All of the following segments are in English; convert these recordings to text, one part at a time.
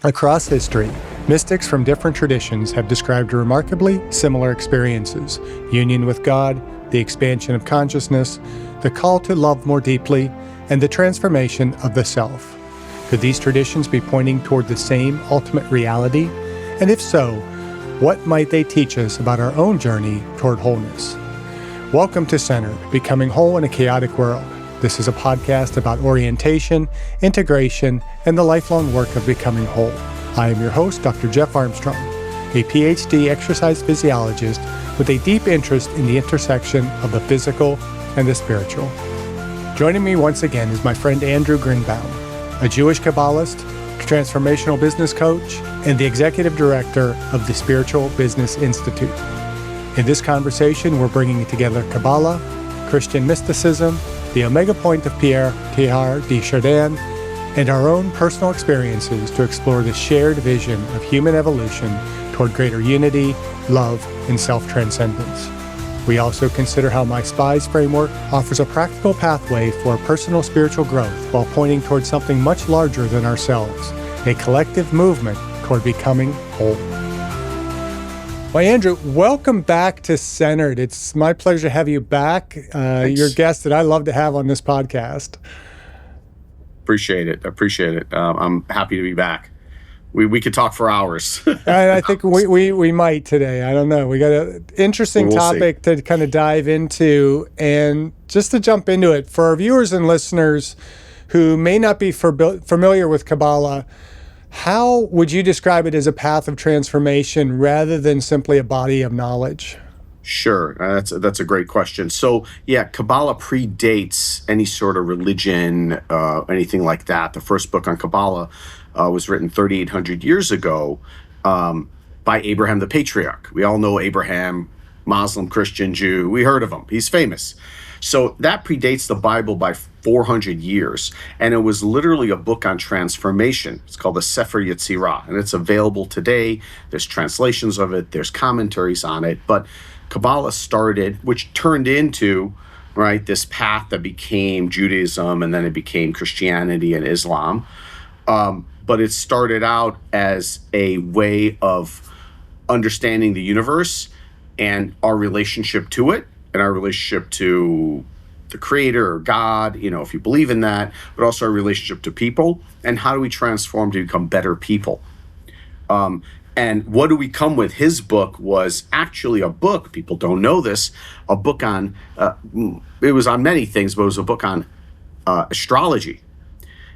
Across history, mystics from different traditions have described remarkably similar experiences: union with God, the expansion of consciousness, the call to love more deeply, and the transformation of the self. Could these traditions be pointing toward the same ultimate reality? And if so, what might they teach us about our own journey toward wholeness? Welcome to Centered, Becoming Whole in a Chaotic World. This is a podcast about orientation, integration, and the lifelong work of becoming whole. I am your host, Dr. Jeff Armstrong, a PhD exercise physiologist with a deep interest in the intersection of the physical and the spiritual. Joining me once again is my friend Andrew Grinbaum, a Jewish Kabbalahist, transformational business coach, and the executive director of the Spiritual Business Institute. In this conversation, we're bringing together Kabbalah, Christian mysticism, the Omega Point of Pierre Teilhard de Chardin, and our own personal experiences to explore the shared vision of human evolution toward greater unity, love, and self-transcendence. We also consider how my SPIES framework offers a practical pathway for personal spiritual growth while pointing toward something much larger than ourselves, a collective movement toward becoming whole. Well, Andrew, welcome back to Centered. It's my pleasure to have you back. You're a guest that I love to have on this podcast. Appreciate it. I'm happy to be back. We could talk for hours. I think we might today. I don't know. We got an interesting topic to kind of dive into. And just to jump into it, for our viewers and listeners who may not be familiar with Kabbalah, how would you describe it as a path of transformation rather than simply a body of knowledge? Sure. That's a great question. So, yeah, Kabbalah predates any sort of religion, anything like that. The first book on Kabbalah was written 3,800 years ago by Abraham the Patriarch. We all know Abraham, Muslim, Christian, Jew. We heard of him. He's famous. So that predates the Bible by 400 years. And it was literally a book on transformation. It's called the Sefer Yetzirah, and it's available today. There's translations of it. There's commentaries on it. But Kabbalah started, which turned into, right, this path that became Judaism, and then it became Christianity and Islam. But it started out as a way of understanding the universe and our relationship to it, and our relationship to the Creator or God, if you believe in that, but also our relationship to people, and how do we transform to become better people. And what do we come with? His book was actually a book, people don't know this, a book on, it was on many things, but it was a book on astrology.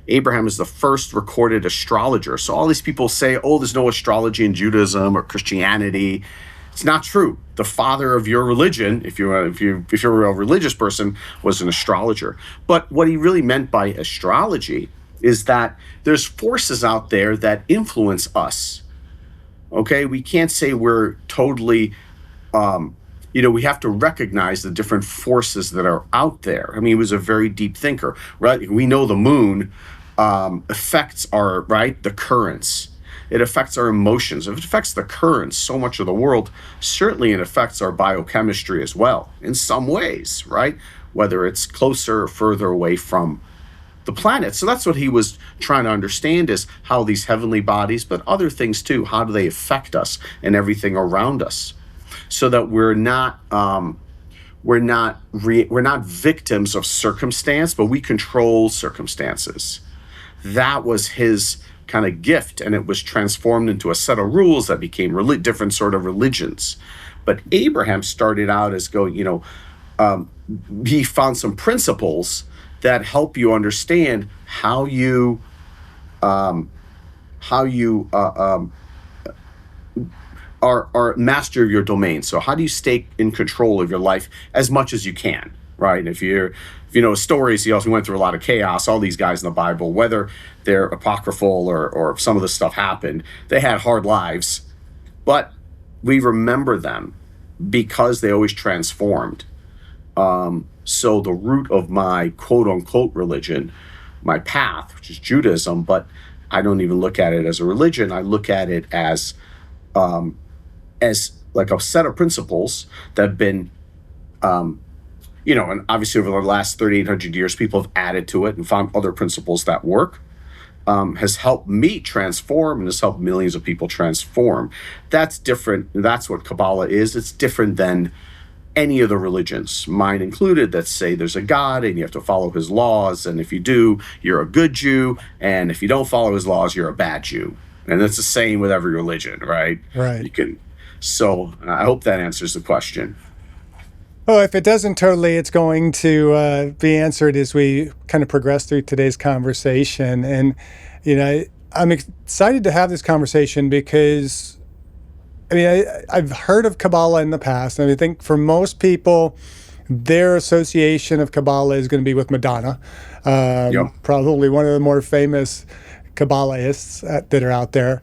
Abraham is the first recorded astrologer. So all these people say, oh, there's no astrology in Judaism or Christianity. It's not true. The father of your religion, if you're a religious person, was an astrologer. But what he really meant by astrology is that there's forces out there that influence us. Okay, we can't say we're totally, we have to recognize the different forces that are out there. I mean, he was a very deep thinker, right? We know the moon affects the currents. It affects our emotions. If it affects the currents, so much of the world, certainly it affects our biochemistry as well, in some ways, right? Whether it's closer or further away from the planet. So that's what he was trying to understand, is how these heavenly bodies, but other things too, how do they affect us and everything around us, so that we're not victims of circumstance, but we control circumstances. That was his kind of gift, and it was transformed into a set of rules that became different sort of religions. But Abraham started out as he found some principles that help you understand how you are master of your domain. So how do you stay in control of your life as much as you can, right? If you know stories, he also went through a lot of chaos. All these guys in the Bible, whether they're apocryphal or some of this stuff happened, they had hard lives, but we remember them because they always transformed. So the root of my quote-unquote religion, my path, which is Judaism, but I don't even look at it as a religion. I look at it as like a set of principles that have been you know, and obviously over the last 3,800 years, people have added to it and found other principles that work. has helped me transform and has helped millions of people transform. That's different. That's what Kabbalah is. It's different than any of the religions, mine included, that say there's a God and you have to follow his laws. And if you do, you're a good Jew. And if you don't follow his laws, you're a bad Jew. And it's the same with every religion, right? Right. You can. So I hope that answers the question. Well, if it doesn't totally, it's going to be answered as we kind of progress through today's conversation. And, I'm excited to have this conversation because, I've heard of Kabbalah in the past. And I think for most people, their association of Kabbalah is going to be with Madonna, Yep. probably one of the more famous Kabbalists that are out there.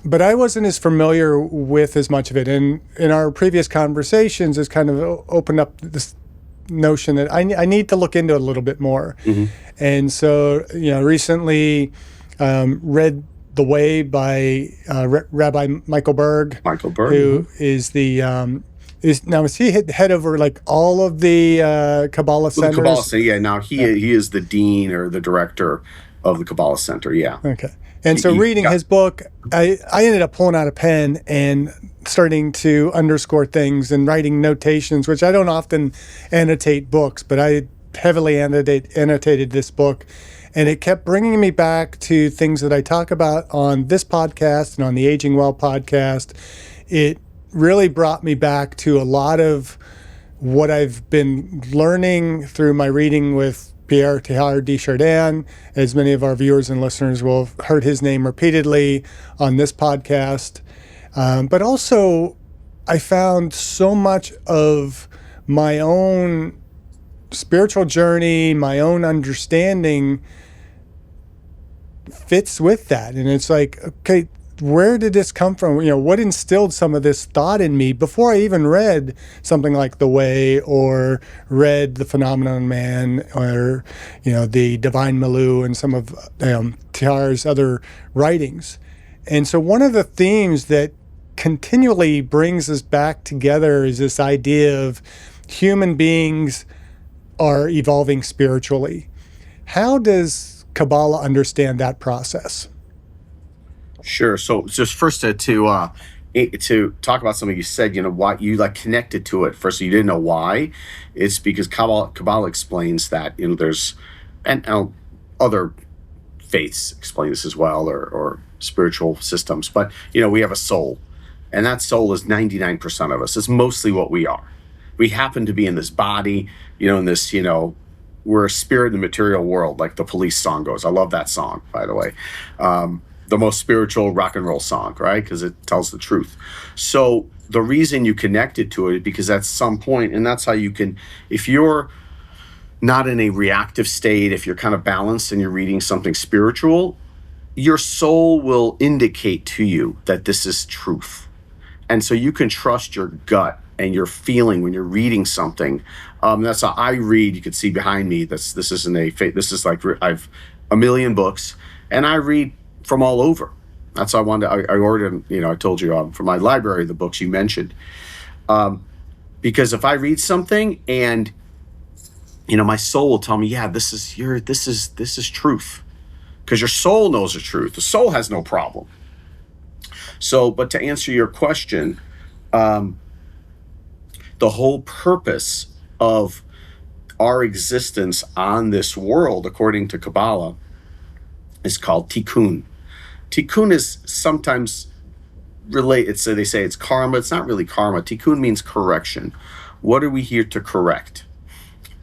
But I wasn't as familiar with as much of it. And in our previous conversations, it's kind of opened up this notion that I need to look into it a little bit more. Mm-hmm. And so, recently read The Way by Rabbi Michael Berg. Michael Berg. Who is the... is he head over like all of the Kabbalah centers? The Kabbalah Center, yeah. Now he is the dean or the director of the Kabbalah Center, yeah. Okay. And so reading his book, I ended up pulling out a pen and starting to underscore things and writing notations, which I don't often annotate books, but I heavily annotated this book. And it kept bringing me back to things that I talk about on this podcast and on the Aging Well podcast. It really brought me back to a lot of what I've been learning through my reading with Pierre Teilhard de Chardin, as many of our viewers and listeners will have heard his name repeatedly on this podcast. But also, I found so much of my own spiritual journey, my own understanding fits with that. And it's like, okay, where did this come from? What instilled some of this thought in me before I even read something like The Way or read The Phenomenon Man or, The Divine Milieu and some of Teilhard's other writings. And so one of the themes that continually brings us back together is this idea of human beings are evolving spiritually. How does Kabbalah understand that process? Sure. So just first to talk about something you said, why you connected to it first. So you didn't know why. It's because Kabbalah explains that, there's, and other faiths explain this as well, or spiritual systems. But, we have a soul, and that soul is 99% of us. It's mostly what we are. We happen to be in this body, in this, we're a spirit in the material world, like the Police song goes. I love that song, by the way. The most spiritual rock and roll song, right? Because it tells the truth. So the reason you connected to it is because at some point, and that's how you can, if you're not in a reactive state, if you're kind of balanced and you're reading something spiritual, your soul will indicate to you that this is truth. And so you can trust your gut and your feeling when you're reading something. That's how I read. You can see behind me, this isn't a fake, this is like, I've a million books, and I read from all over. That's how I ordered, I told you from my library, the books you mentioned. Because if I read something and, my soul will tell me, yeah, this is truth. Because your soul knows the truth. The soul has no problem. So, but to answer your question, the whole purpose of our existence on this world, according to Kabbalah, is called tikkun. Tikkun is sometimes related, so they say it's karma. It's not really karma. Tikkun means correction. What are we here to correct?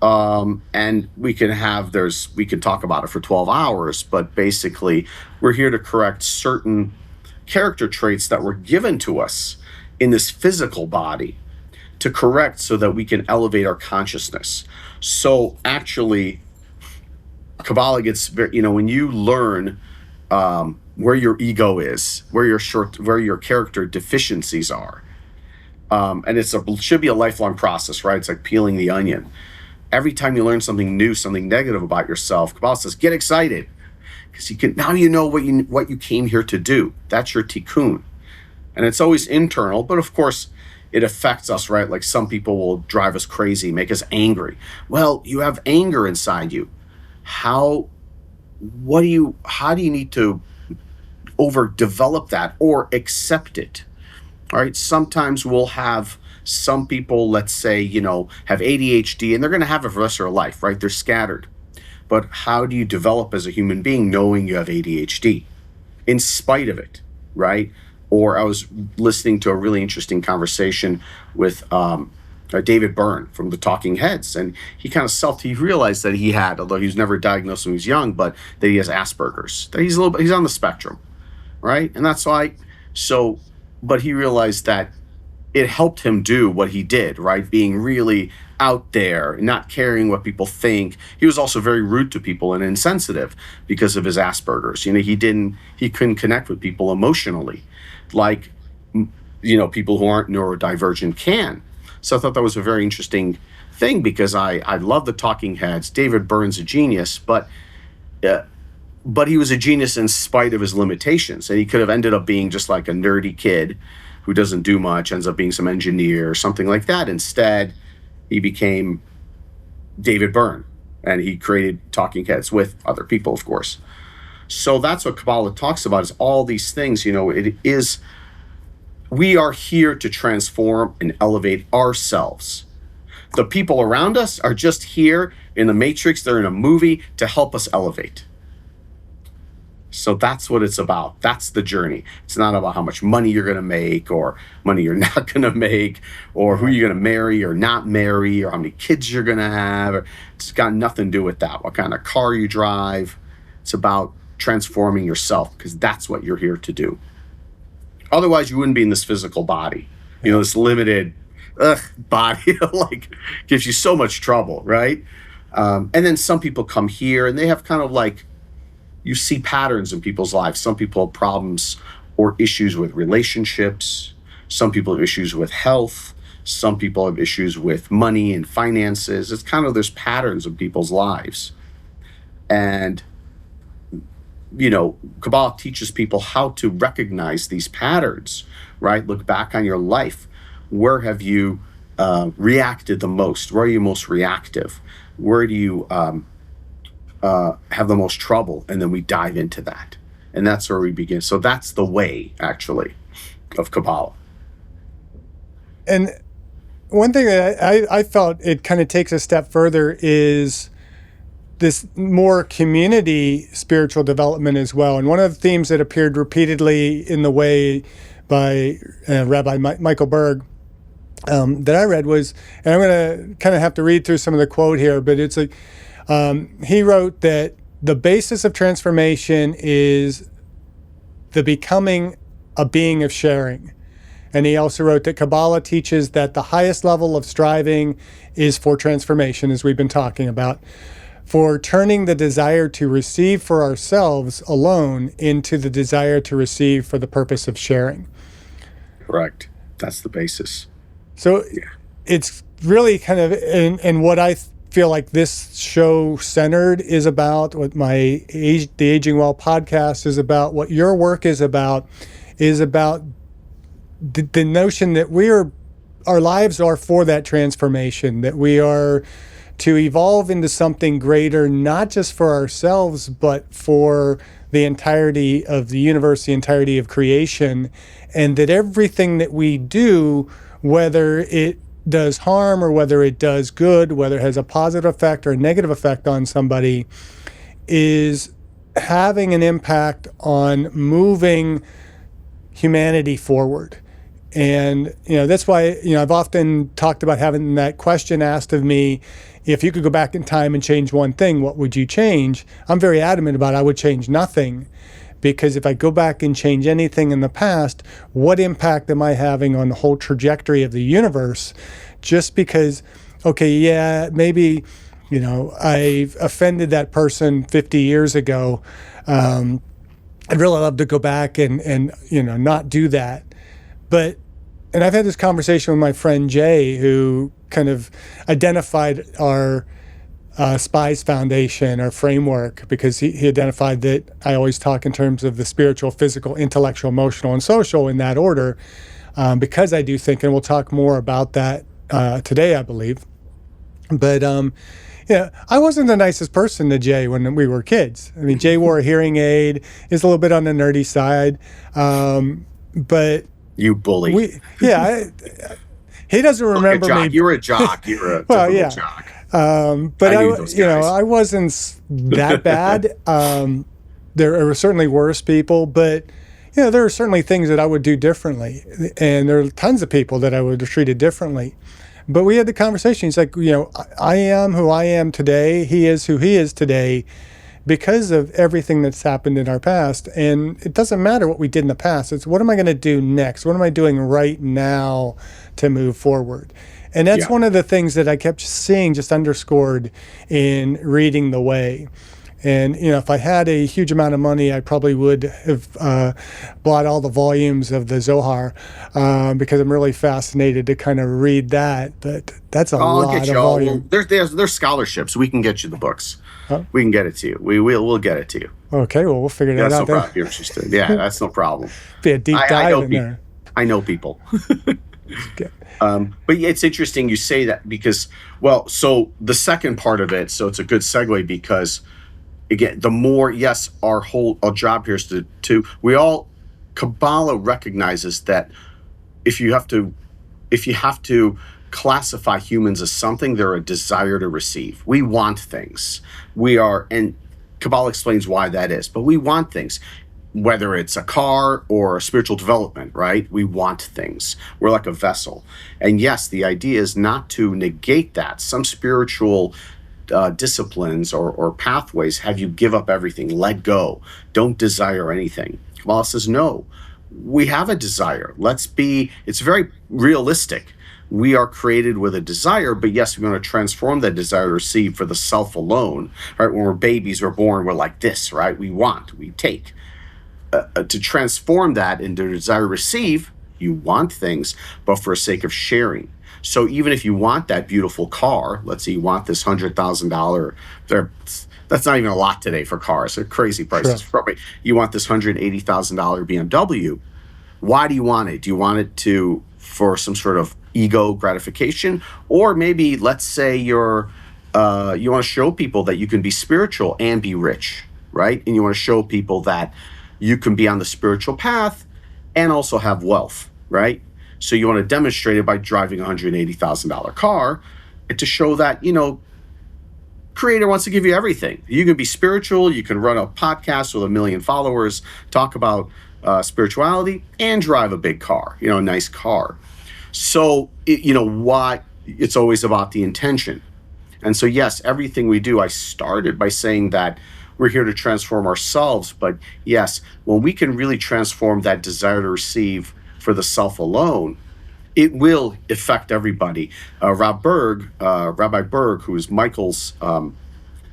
And we can talk about it for 12 hours, but basically we're here to correct certain character traits that were given to us in this physical body to correct so that we can elevate our consciousness. So actually, Kabbalah gets very, when you learn where your ego is, where your character deficiencies are, and it should be a lifelong process, right? It's like peeling the onion. Every time you learn something new, something negative about yourself, Kabbalah says, get excited, because now you know what you came here to do. That's your tikkun, and it's always internal, but of course it affects us, right? Like some people will drive us crazy, make us angry. Well, you have anger inside you. How how do you need to overdevelop that or accept it? All right. Sometimes we'll have some people, let's say, have ADHD, and they're going to have it for the rest of their life, right? They're scattered. But how do you develop as a human being knowing you have ADHD in spite of it, right? Or I was listening to a really interesting conversation with David Byrne from the Talking Heads, and he realized that he had, although he was never diagnosed when he was young, but that he has Asperger's, that he's on the spectrum, right? And that's why, but he realized that it helped him do what he did, right? Being really out there, not caring what people think. He was also very rude to people and insensitive because of his Asperger's. He couldn't connect with people emotionally like, people who aren't neurodivergent can. So I thought that was a very interesting thing, because I love the Talking Heads. David Byrne's a genius, but he was a genius in spite of his limitations. And he could have ended up being just like a nerdy kid who doesn't do much, ends up being some engineer or something like that. Instead, he became David Byrne, and he created Talking Heads with other people, of course. So that's what Kabbalah talks about, is all these things. We are here to transform and elevate ourselves. The people around us are just here in the matrix. They're in a movie to help us elevate. So that's what it's about. That's the journey. It's not about how much money you're going to make, or money you're not going to make, or who you're going to marry or not marry, or how many kids you're going to have. It's got nothing to do with that. What kind of car you drive. It's about transforming yourself, because that's what you're here to do. Otherwise, you wouldn't be in this physical body. This limited body like gives you so much trouble, right? And then some people come here and they have kind of like, you see patterns in people's lives. Some people have problems or issues with relationships. Some people have issues with health. Some people have issues with money and finances. It's kind of, there's patterns in people's lives. And, Kabbalah teaches people how to recognize these patterns, right? Look back on your life. Where have you reacted the most? Where are you most reactive? Where do you have the most trouble? And then we dive into that. And that's where we begin. So that's the way, actually, of Kabbalah. And one thing that I felt it kind of takes a step further is this more community spiritual development as well. And one of the themes that appeared repeatedly in the way by Rabbi Michael Berg that I read was, and I'm going to kind of have to read through some of the quote here, but it's like, he wrote that the basis of transformation is the becoming a being of sharing. And he also wrote that Kabbalah teaches that the highest level of striving is for transformation, as we've been talking about, for turning the desire to receive for ourselves alone into the desire to receive for the purpose of sharing. Correct. That's the basis. So it's really kind of, and what I feel like this show centered is about, what the Aging Well podcast is about, what your work is about the notion that our lives are for that transformation, that we are to evolve into something greater, not just for ourselves, but for the entirety of the universe, the entirety of creation, and that everything that we do, whether it does harm or whether it does good, whether it has a positive effect or a negative effect on somebody, is having an impact on moving humanity forward. And, that's why, I've often talked about having that question asked of me, if you could go back in time and change one thing, what would you change? I'm very adamant about I would change nothing, because if I go back and change anything in the past, what impact am I having on the whole trajectory of the universe? Just because, maybe, I've offended that person 50 years ago. I'd really love to go back and not do that. And I've had this conversation with my friend Jay, who kind of identified our SPIES Foundation, our framework, because he identified that I always talk in terms of the spiritual, physical, intellectual, emotional, and social in that order, because I do think, and we'll talk more about that today, I believe. But Yeah, I wasn't the nicest person to Jay when we were kids. I mean, Jay wore a hearing aid, is a little bit on the nerdy side, but You bully. he doesn't Like a remember jock. me. You were a jock. You were a Well, typical yeah, jock. but I knew those guys. I wasn't that bad. There were certainly worse people, but there are certainly things that I would do differently, and there are tons of people that I would have treated differently. But we had the conversation. He's like, I am who I am today. He is who he is today because of everything that's happened in our past. And it doesn't matter what we did in the past. It's what am I going to do next? What am I doing right now to move forward? And that's one of the things that I kept seeing just underscored in reading The Way. And, if I had a huge amount of money, I probably would have bought all the volumes of the Zohar because I'm really fascinated to kind of read that. But that's a lot of volume. There's scholarships. We can get you the books. Huh? We can get it to you. We'll get it to you. Okay, well, we'll figure that out. That's no problem. If you're interested. Yeah, that's no problem. Be a deep dive in there. I know people. But it's interesting you say that because, so the second part of it, so it's a good segue because, again, the more, our job here is to Kabbalah recognizes that if you have to classify humans as something, they're a desire to receive. We want things. And Kabbalah explains why that is, but we want things. Whether it's a car or a spiritual development, right? We want things. We're like a vessel. And yes, the idea is not to negate that. Some spiritual disciplines or pathways have you give up everything, let go, don't desire anything. Kabbalah says, no, we have a desire. It's very realistic. We are created with a desire, but yes, we want to transform that desire to receive for the self alone, right? When we're babies, we're born, we're like this, right? We take. To transform that into desire to receive, you want things, but for the sake of sharing. So even if you want that beautiful car, let's say you want this $100,000, that's not even a lot today for cars. They're crazy prices. Sure. You want this $180,000 BMW. Why do you want it? Do you want it for some sort of ego gratification? Or maybe let's say you want to show people that you can be spiritual and be rich, right? And you want to show people that you can be on the spiritual path and also have wealth, right? So you want to demonstrate it by driving a $180,000 car and to show that, Creator wants to give you everything. You can be spiritual, you can run a podcast with 1 million followers, talk about spirituality, and drive a big car, a nice car. So, it's always about the intention. And so, yes, everything we do, I started by saying that we're here to transform ourselves. But yes, when we can really transform that desire to receive for the self alone, it will affect everybody. Rabbi Berg, who is Michael's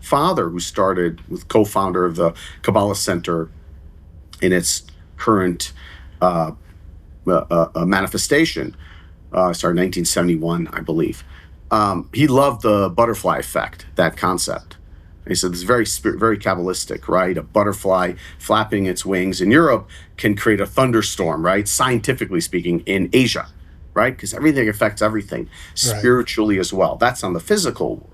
father, who was co-founder of the Kabbalah Center in its current manifestation, started in 1971, I believe. He loved the butterfly effect, that concept. He said it's very Kabbalistic, right? A butterfly flapping its wings in Europe can create a thunderstorm, right? Scientifically speaking, in Asia, right? Because everything affects everything, spiritually as well. That's on the physical world.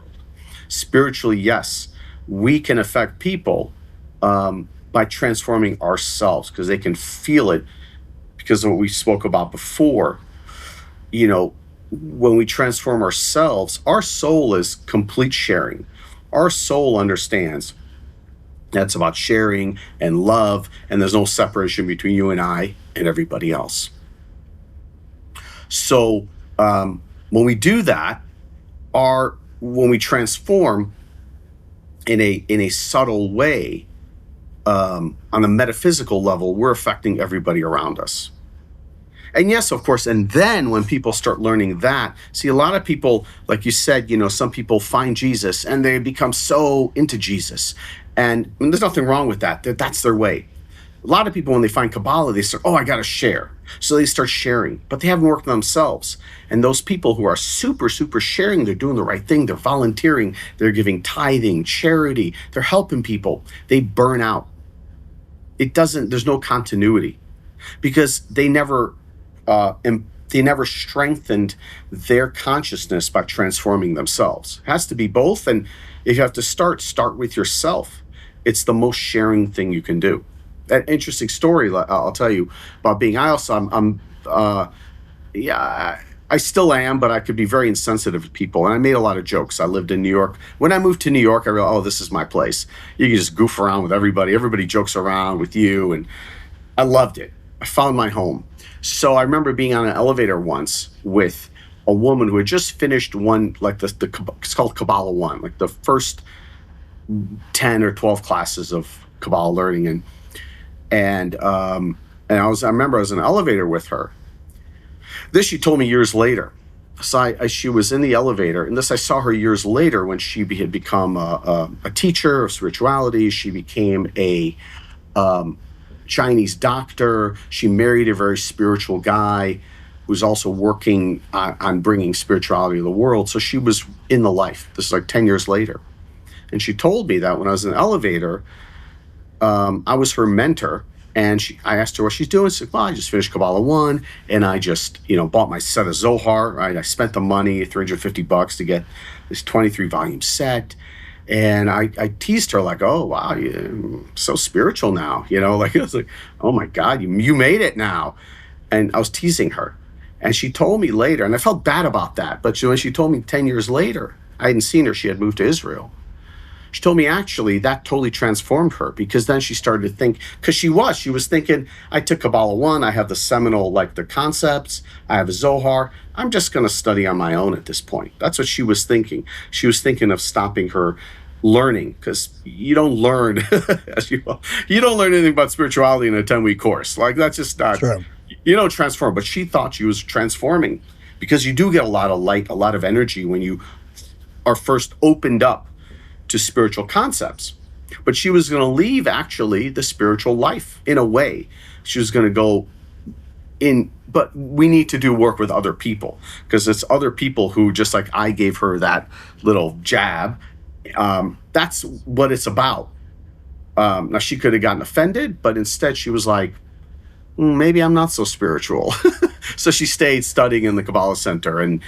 Spiritually, yes, we can affect people by transforming ourselves because they can feel it because of what we spoke about before. When we transform ourselves, our soul is complete sharing. Our soul understands that's about sharing and love, and there's no separation between you and I and everybody else. So when we do that, when we transform in a subtle way, on a metaphysical level, we're affecting everybody around us. And yes, of course, and then when people start learning that, see, a lot of people, like you said, some people find Jesus and they become so into Jesus. And there's nothing wrong with that. That's their way. A lot of people, when they find Kabbalah, they start, I got to share. So they start sharing, but they haven't worked on themselves. And those people who are super, super sharing, they're doing the right thing. They're volunteering. They're giving tithing, charity. They're helping people. They burn out. There's no continuity because they never they never strengthened their consciousness by transforming themselves. It has to be both. And if you have to start with yourself. It's the most sharing thing you can do. An interesting story I'll tell you about being. I also, I still am, but I could be very insensitive to people. And I made a lot of jokes. I lived in New York. When I moved to New York, I realized, oh, this is my place. You can just goof around with everybody. Everybody jokes around with you. And I loved it. I found my home. So I remember being on an elevator once with a woman who had just finished one, like it's called Kabbalah 1, like the first 10 or 12 classes of Kabbalah learning. And I remember I was in an elevator with her. This she told me years later. So she was in the elevator, and this I saw her years later when she had become a teacher of spirituality. She became a Chinese doctor. She married a very spiritual guy who's also working on bringing spirituality to the world. So she was in the life. This is like 10 years later. And she told me that when I was in the elevator, I was her mentor. And I asked her what she's doing. She said, well, I just finished Kabbalah 1, and I just, bought my set of Zohar, right? I spent the money, $350 to get this 23-volume set. And I teased her like, oh, wow, you're so spiritual now. Like, I was like, oh, my God, you made it now. And I was teasing her. And she told me later, and I felt bad about that. But when she told me 10 years later, I hadn't seen her. She had moved to Israel. She told me actually that totally transformed her, because then she started to think, because she was thinking, I took Kabbalah 1, I have the seminal, like the concepts, I have a Zohar, I'm just going to study on my own at this point. That's what she was thinking. She was thinking of stopping her learning, because you don't learn, you don't learn anything about spirituality in a 10-week course. Like, that's just not, True. You don't transform. But she thought she was transforming, because you do get a lot of light, a lot of energy when you are first opened up to spiritual concepts. But she was going to leave actually the spiritual life in a way. She was going to go in, but we need to do work with other people, because it's other people who, just like I gave her that little jab, that's what it's about. Now she could have gotten offended, but instead she was like, maybe I'm not so spiritual. So she stayed studying in the Kabbalah Center, and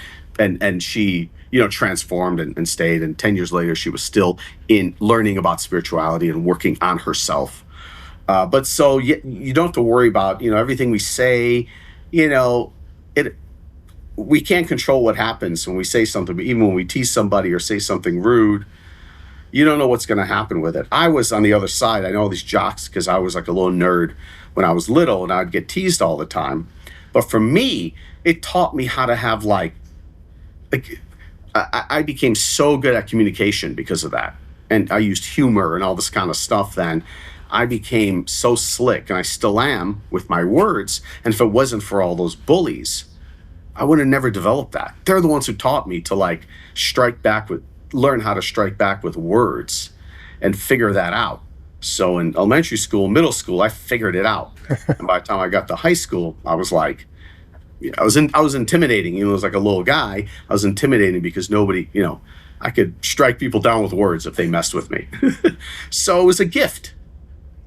she transformed and stayed. And 10 years later, she was still in learning about spirituality and working on herself. But so you don't have to worry about, everything we say, we can't control what happens when we say something. But even when we tease somebody or say something rude, you don't know what's going to happen with it. I was on the other side. I know all these jocks because I was like a little nerd when I was little, and I'd get teased all the time. But for me, it taught me how to have I became so good at communication because of that. And I used humor and all this kind of stuff then. I became so slick, and I still am, with my words. And if it wasn't for all those bullies, I would have never developed that. They're the ones who taught me to learn how to strike back with words and figure that out. So in elementary school, middle school, I figured it out. And by the time I got to high school, I was like, I was intimidating. I was like a little guy. I was intimidating because nobody, I could strike people down with words if they messed with me. So it was a gift.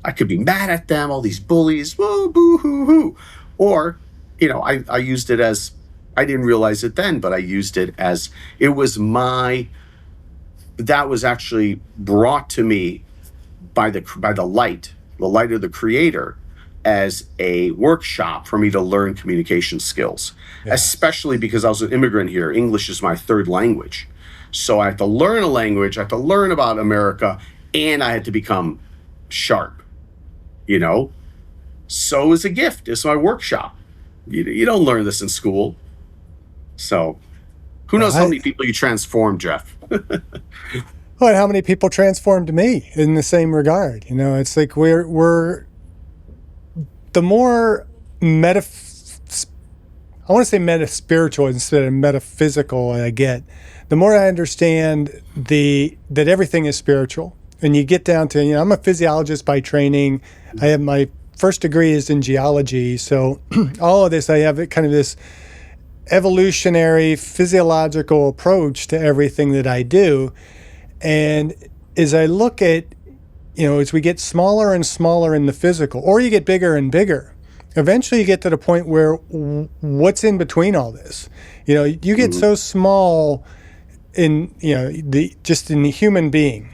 I could be mad at them, all these bullies, whoa, boo, hoo, hoo. Or, I used it as, I didn't realize it then, but I used it as, it was that was actually brought to me by the light of the Creator, as a workshop for me to learn communication skills, especially because I was an immigrant here. English is my third language. So I had to learn a language, I had to learn about America, and I had to become sharp, So it was a gift. It's my workshop. You don't learn this in school. So who knows how many people you transformed, Jeff? Well, how many people transformed me in the same regard? It's like we're the more I want to say meta-spiritual instead of metaphysical I get, the more I understand that everything is spiritual. And you get down to, I'm a physiologist by training. I have my first degree is in geology. So all of this, I have kind of this evolutionary physiological approach to everything that I do. And as I look at, as we get smaller and smaller in the physical, or you get bigger and bigger, eventually you get to the point where what's in between all this? You get so small in, just in the human being,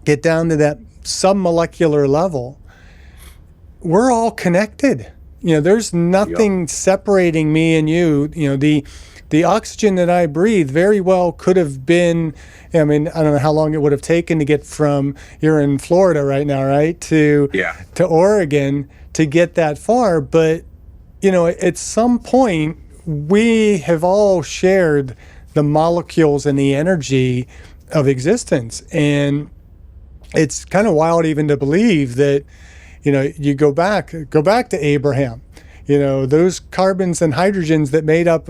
get down to that submolecular level. We're all connected. There's nothing separating me and you. The oxygen that I breathe very well could have been, I don't know how long it would have taken to get from, you're in Florida right now, right, to Oregon to get that far. But, at some point, we have all shared the molecules and the energy of existence. And it's kind of wild even to believe that, you go back to Abraham. Those carbons and hydrogens that made up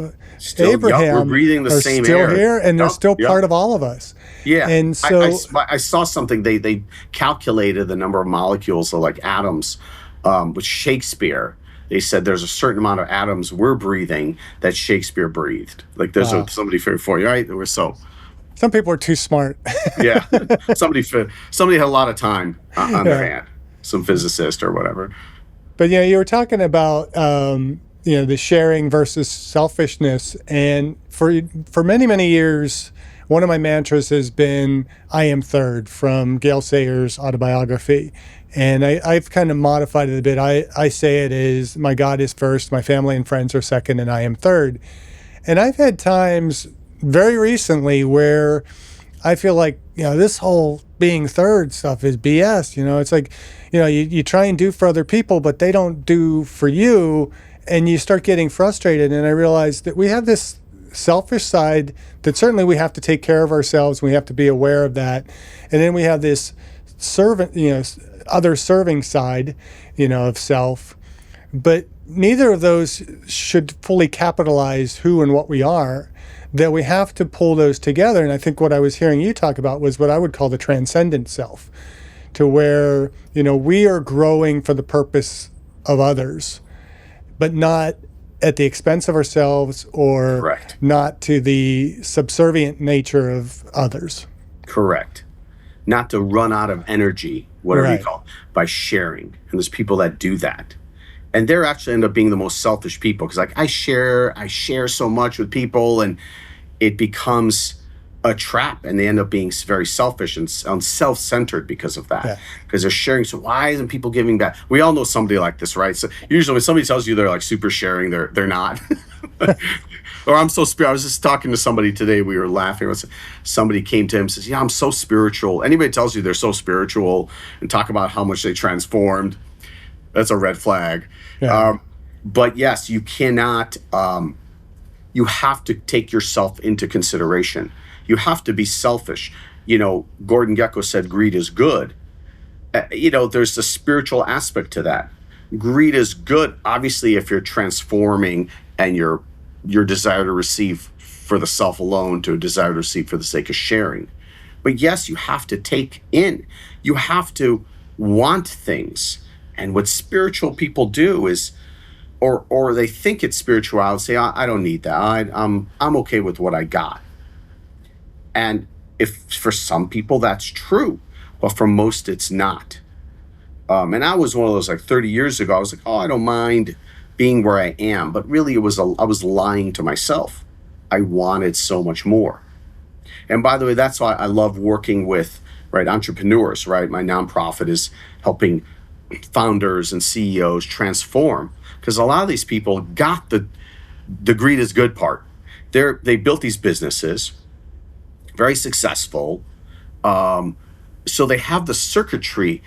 Abraham we're breathing the are same still air. here, and they're still part of all of us. Yeah, and so I saw something. They calculated the number of molecules, like atoms, with Shakespeare. They said there's a certain amount of atoms we're breathing that Shakespeare breathed. Like there's somebody for you, right? Some people are too smart. Yeah, somebody had a lot of time on their hand. Some physicist or whatever. But you were talking about the sharing versus selfishness, and for many years, one of my mantras has been "I am third" from Gail Sayers' autobiography, and I've kind of modified it a bit. I say it is my God is first, my family and friends are second, and I am third. And I've had times very recently where I feel like this whole being third stuff is BS. It's like you try and do for other people, but they don't do for you, and you start getting frustrated. And I realized that we have this selfish side that certainly we have to take care of ourselves. We have to be aware of that. And then we have this servant, other serving side, of self. But neither of those should fully capitalize who and what we are, that we have to pull those together. And I think what I was hearing you talk about was what I would call the transcendent self, to where, we are growing for the purpose of others, but not at the expense of ourselves, or Correct. Not to the subservient nature of others. Correct. Not to run out of energy, whatever Right. you call it, by sharing. And there's people that do that. And they're actually end up being the most selfish people, because I share so much with people, and it becomes a trap, and they end up being very selfish and self-centered because of that. Because they're sharing. So why isn't people giving back? We all know somebody like this, right? So usually when somebody tells you they're like super sharing, they're not. Or I'm so spiritual. I was just talking to somebody today. We were laughing. Somebody came to him and says, "Yeah, I'm so spiritual." Anybody tells you they're so spiritual and talk about how much they transformed, that's a red flag. Yeah. But yes, you cannot. You have to take yourself into consideration. You have to be selfish. Gordon Gekko said greed is good. There's a spiritual aspect to that. Greed is good, obviously, if you're transforming and your desire to receive for the self alone to a desire to receive for the sake of sharing. But yes, you have to take in. You have to want things. And what spiritual people do is, or they think it's spirituality, say, I don't need that. I'm okay with what I got. And if for some people that's true, but for most it's not. And I was one of those, like 30 years ago, I was like, I don't mind being where I am. But really I was lying to myself. I wanted so much more. And by the way, that's why I love working with entrepreneurs, right? My nonprofit is helping founders and CEOs transform, because a lot of these people got the greed is good part. They built these businesses, very successful. So they have the circuitry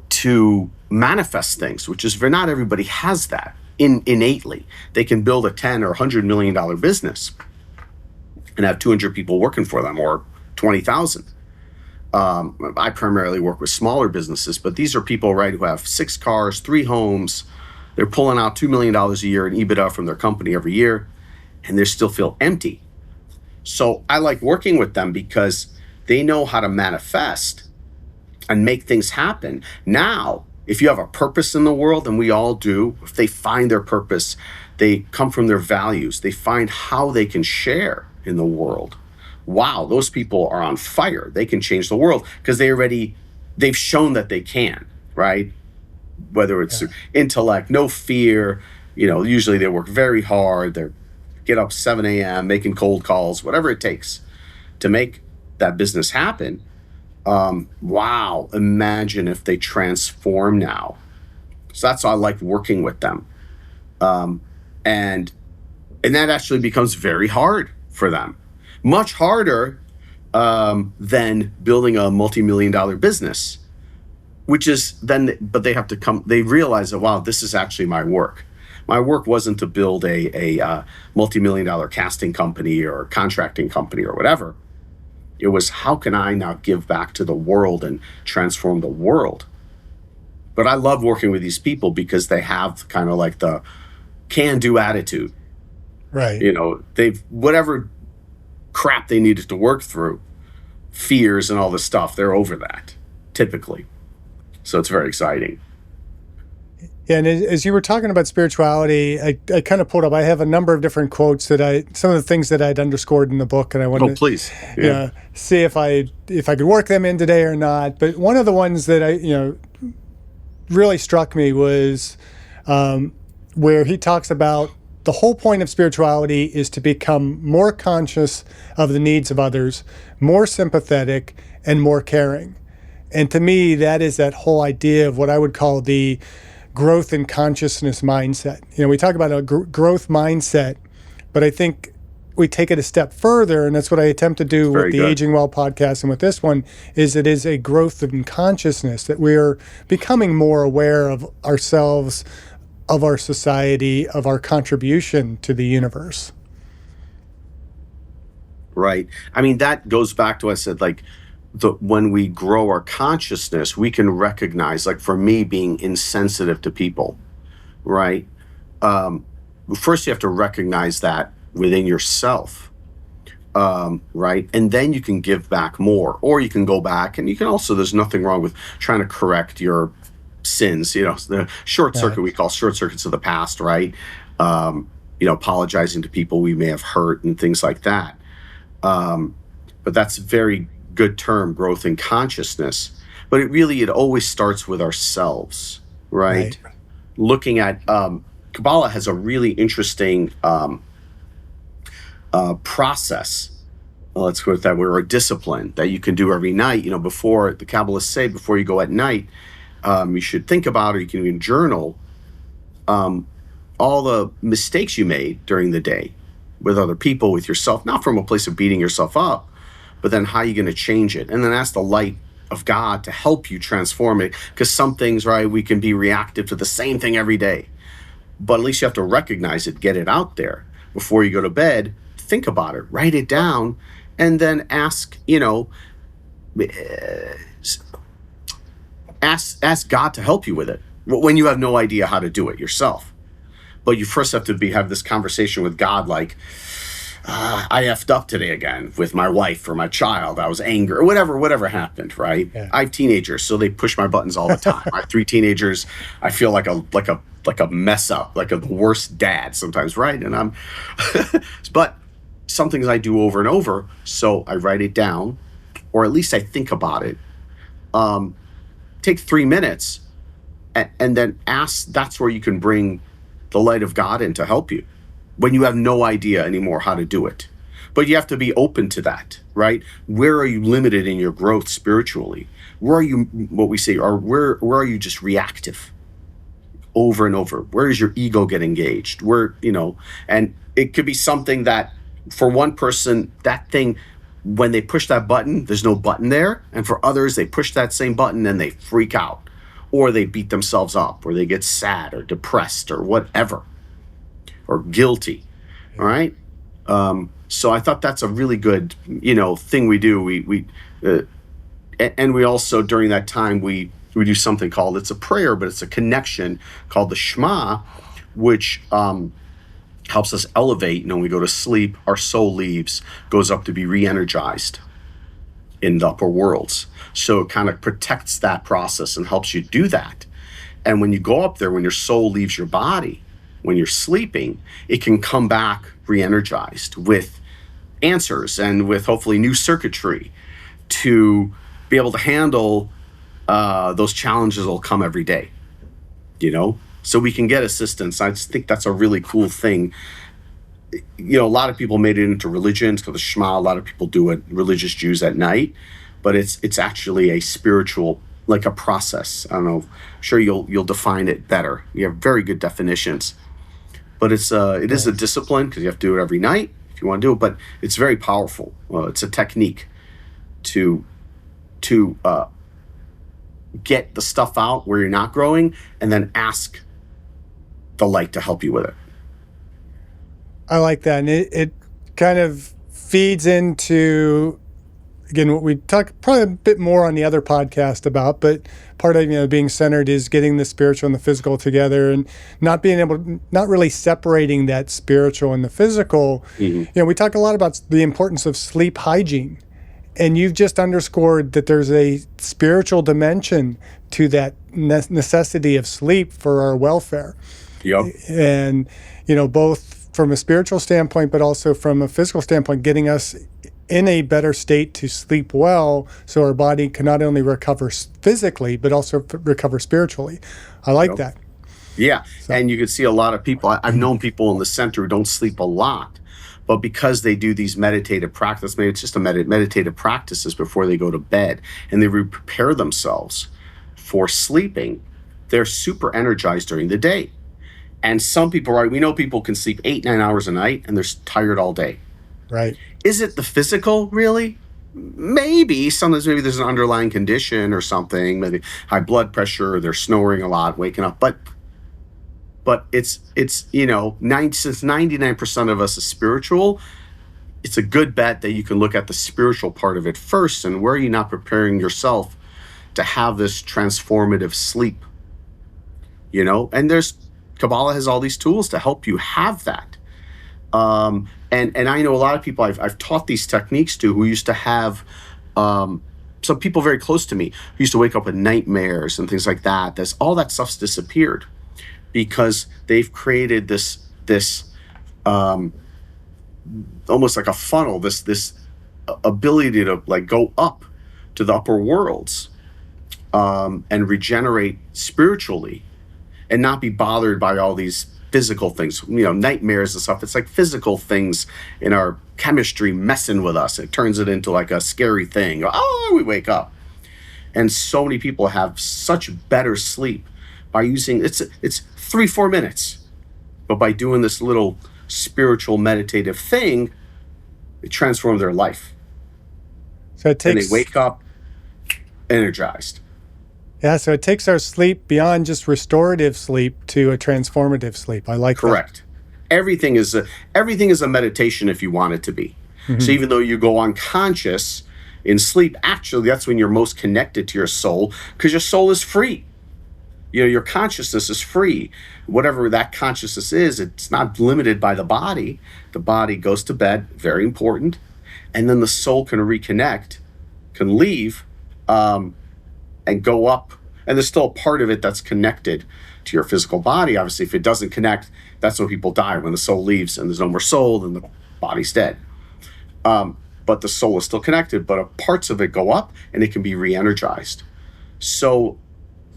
to manifest things, which is not everybody has that innately. They can build a 10 or $100 million business and have 200 people working for them, or 20,000. I primarily work with smaller businesses, but these are people, who have 6 cars, 3 homes. They're pulling out $2 million a year in EBITDA from their company every year, and they still feel empty. So I like working with them because they know how to manifest and make things happen. Now, if you have a purpose in the world, and we all do, if they find their purpose, they come from their values, they find how they can share in the world. Wow, those people are on fire. They can change the world because they've shown that they can, right? whether it's intellect, no fear. Usually they work very hard. They get up 7 a.m. making cold calls, whatever it takes to make that business happen. Wow, imagine if they transform now. So that's why I like working with them. And that actually becomes very hard for them. Much harder than building a multi-million-dollar business, which is but they have to they realize that, wow, this is actually my work. My work wasn't to build a multi-million-dollar casting company or contracting company or whatever. It was, how can I now give back to the world and transform the world? But I love working with these people because they have kind of like the can-do attitude. Right. They've, whatever crap they needed to work through, fears and all this stuff, they're over that, typically. So it's very exciting. Yeah, and as you were talking about spirituality, I kind of pulled up, I have a number of different quotes some of the things that I'd underscored in the book, and I wanted please. to see if I could work them in today or not. But one of the ones that really struck me was where he talks about the whole point of spirituality is to become more conscious of the needs of others, more sympathetic, and more caring. And to me, that is that whole idea of what I would call the growth in consciousness mindset. We talk about a growth mindset, but I think we take it a step further, and that's what I attempt to do with the Aging Well podcast and with this one, is it is a growth in consciousness, that we're becoming more aware of ourselves, of our society, of our contribution to the universe. Right. I mean, that goes back to what I said, like, when we grow our consciousness, we can recognize, like for me, being insensitive to people, right? First, you have to recognize that within yourself, right? And then you can give back more, or you can go back, and you can also, there's nothing wrong with trying to correct your sins, the short circuit, we call short circuits of the past, right? Apologizing to people we may have hurt and things like that. But that's very good term, growth in consciousness. But it always starts with ourselves, right? Looking at Kabbalah has a really interesting process. Let's go with that. We're a discipline that you can do every night. Before, the Kabbalists say, before you go at night, you should think about, or you can even journal all the mistakes you made during the day with other people, with yourself, not from a place of beating yourself up, but then how are you going to change it? And then ask the light of God to help you transform it. Because some things, right, we can be reactive to the same thing every day. But at least you have to recognize it, get it out there. Before you go to bed, think about it, write it down, and then ask God to help you with it when you have no idea how to do it yourself. But you first have to have this conversation with God, like, I effed up today again with my wife or my child. I was angry, or whatever happened, right? Yeah. I have teenagers, so they push my buttons all the time. I have 3 teenagers. I feel like a mess up, like the worst dad sometimes, right? And I'm, but some things I do over and over, so I write it down, or at least I think about it. Take 3 minutes, and then ask. That's where you can bring the light of God in to help you, when you have no idea anymore how to do it. But you have to be open to that, right? Where are you limited in your growth spiritually? Where are you, what we say, or where are you just reactive over and over? Where does your ego get engaged? And it could be something that for one person, that thing, when they push that button, there's no button there. And for others, they push that same button and they freak out, or they beat themselves up, or they get sad or depressed or whatever, or guilty. All right. So I thought that's a really good, thing we do. And we also, during that time, we do something called, it's a prayer, but it's a connection called the Shema, which helps us elevate. When we go to sleep, our soul goes up to be re-energized in the upper worlds. So it kind of protects that process and helps you do that. And when you go up there, when your soul leaves your body, when you're sleeping, it can come back re-energized with answers and with hopefully new circuitry to be able to handle those challenges that will come every day. so we can get assistance. I just think that's a really cool thing. A lot of people made it into religions because the Shema. A lot of people do it, religious Jews at night, but it's actually a spiritual, like a process. I don't know. I'm sure you'll define it better. You have very good definitions, but it is a discipline because you have to do it every night if you want to do it. But it's very powerful. It's a technique to get the stuff out where you're not growing, and then ask the light to help you with it. I like that. And it kind of feeds into, again, what we talk probably a bit more on the other podcast about, but part of, being centered is getting the spiritual and the physical together, and not really separating that spiritual and the physical. Mm-hmm. We talk a lot about the importance of sleep hygiene, and you've just underscored that there's a spiritual dimension to that necessity of sleep for our welfare. Yep. And, both from a spiritual standpoint, but also from a physical standpoint, getting us in a better state to sleep well, so our body can not only recover physically, but also recover spiritually. I like that. Yeah. So. And you can see a lot of people, I've known people in the center who don't sleep a lot, but because they do these meditative practices, maybe it's just a meditative practices before they go to bed, and they prepare themselves for sleeping, they're super energized during the day. And some people, right, we know people can sleep 8-9 hours a night and they're tired all day. Right. Is it the physical, really? Maybe. Sometimes maybe there's an underlying condition or something, maybe high blood pressure, or they're snoring a lot, waking up. But it's since 99% of us is spiritual, it's a good bet that you can look at the spiritual part of it first, and where are you not preparing yourself to have this transformative sleep? And Kabbalah has all these tools to help you have that. And I know a lot of people I've taught these techniques to who used to have, some people very close to me who used to wake up with nightmares and things like that. All that stuff's disappeared because they've created this almost like a funnel, this ability to like go up to the upper worlds, and regenerate spiritually, and not be bothered by all these physical things, nightmares and stuff. It's like physical things in our chemistry messing with us. It turns it into like a scary thing. Oh, we wake up. And so many people have such better sleep by using, it's 3-4 minutes. But by doing this little spiritual meditative thing, it transforms their life. So it takes, and they wake up energized. Yeah, so it takes our sleep beyond just restorative sleep to a transformative sleep. I like Correct. that. Everything is a meditation if you want it to be. Mm-hmm. So even though you go unconscious in sleep, actually that's when you're most connected to your soul, because your soul is free. Your consciousness is free. Whatever that consciousness is, it's not limited by the body. The body goes to bed, very important, and then the soul can reconnect, can leave, and go up, and there's still a part of it that's connected to your physical body. Obviously, if it doesn't connect, that's when people die. When the soul leaves and there's no more soul, then the body's dead. But the soul is still connected, but parts of it go up and it can be re-energized. So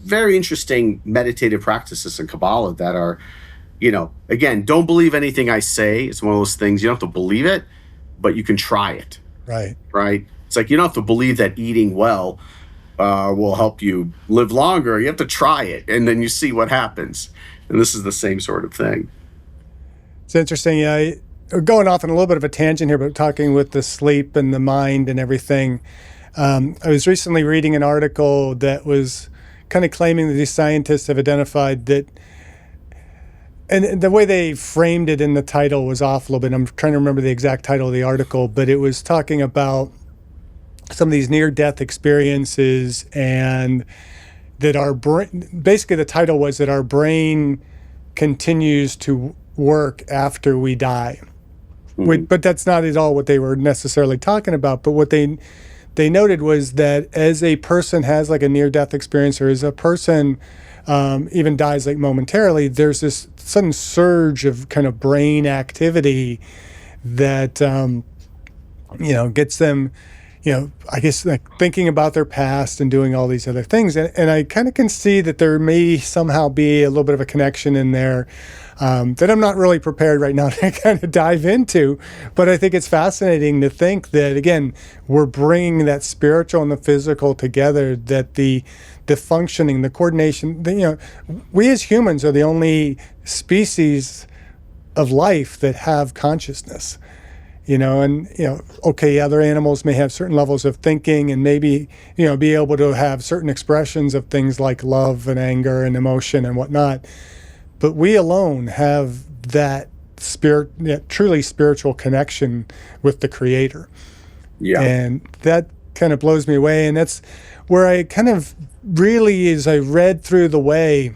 very interesting meditative practices in Kabbalah that are, again, don't believe anything I say. It's one of those things, you don't have to believe it, but you can try it. Right? It's like you don't have to believe that eating well will help you live longer. You have to try it, and then you see what happens. And this is the same sort of thing. It's interesting. Yeah, going off on a little bit of a tangent here, but talking with the sleep and the mind and everything. I was recently reading an article that was kind of claiming that these scientists have identified that, and the way they framed it in the title was off a little bit. I'm trying to remember the exact title of the article, but it was talking about some of these near-death experiences, and that our brain, basically the title was that our brain continues to work after we die. Mm-hmm. But that's not at all what they were necessarily talking about. But what they noted was that as a person has like a near-death experience, or as a person even dies like momentarily, there's this sudden surge of kind of brain activity that gets them I guess like thinking about their past and doing all these other things. And I kind of can see that there may somehow be a little bit of a connection in there that I'm not really prepared right now to kind of dive into. But I think it's fascinating to think that, again, we're bringing that spiritual and the physical together, that the functioning, the coordination, we as humans are the only species of life that have consciousness. Okay, other animals may have certain levels of thinking and maybe, be able to have certain expressions of things like love and anger and emotion and whatnot. But we alone have that truly spiritual connection with the Creator. Yeah. And that kind of blows me away. And that's where I kind of really, as I read through the way,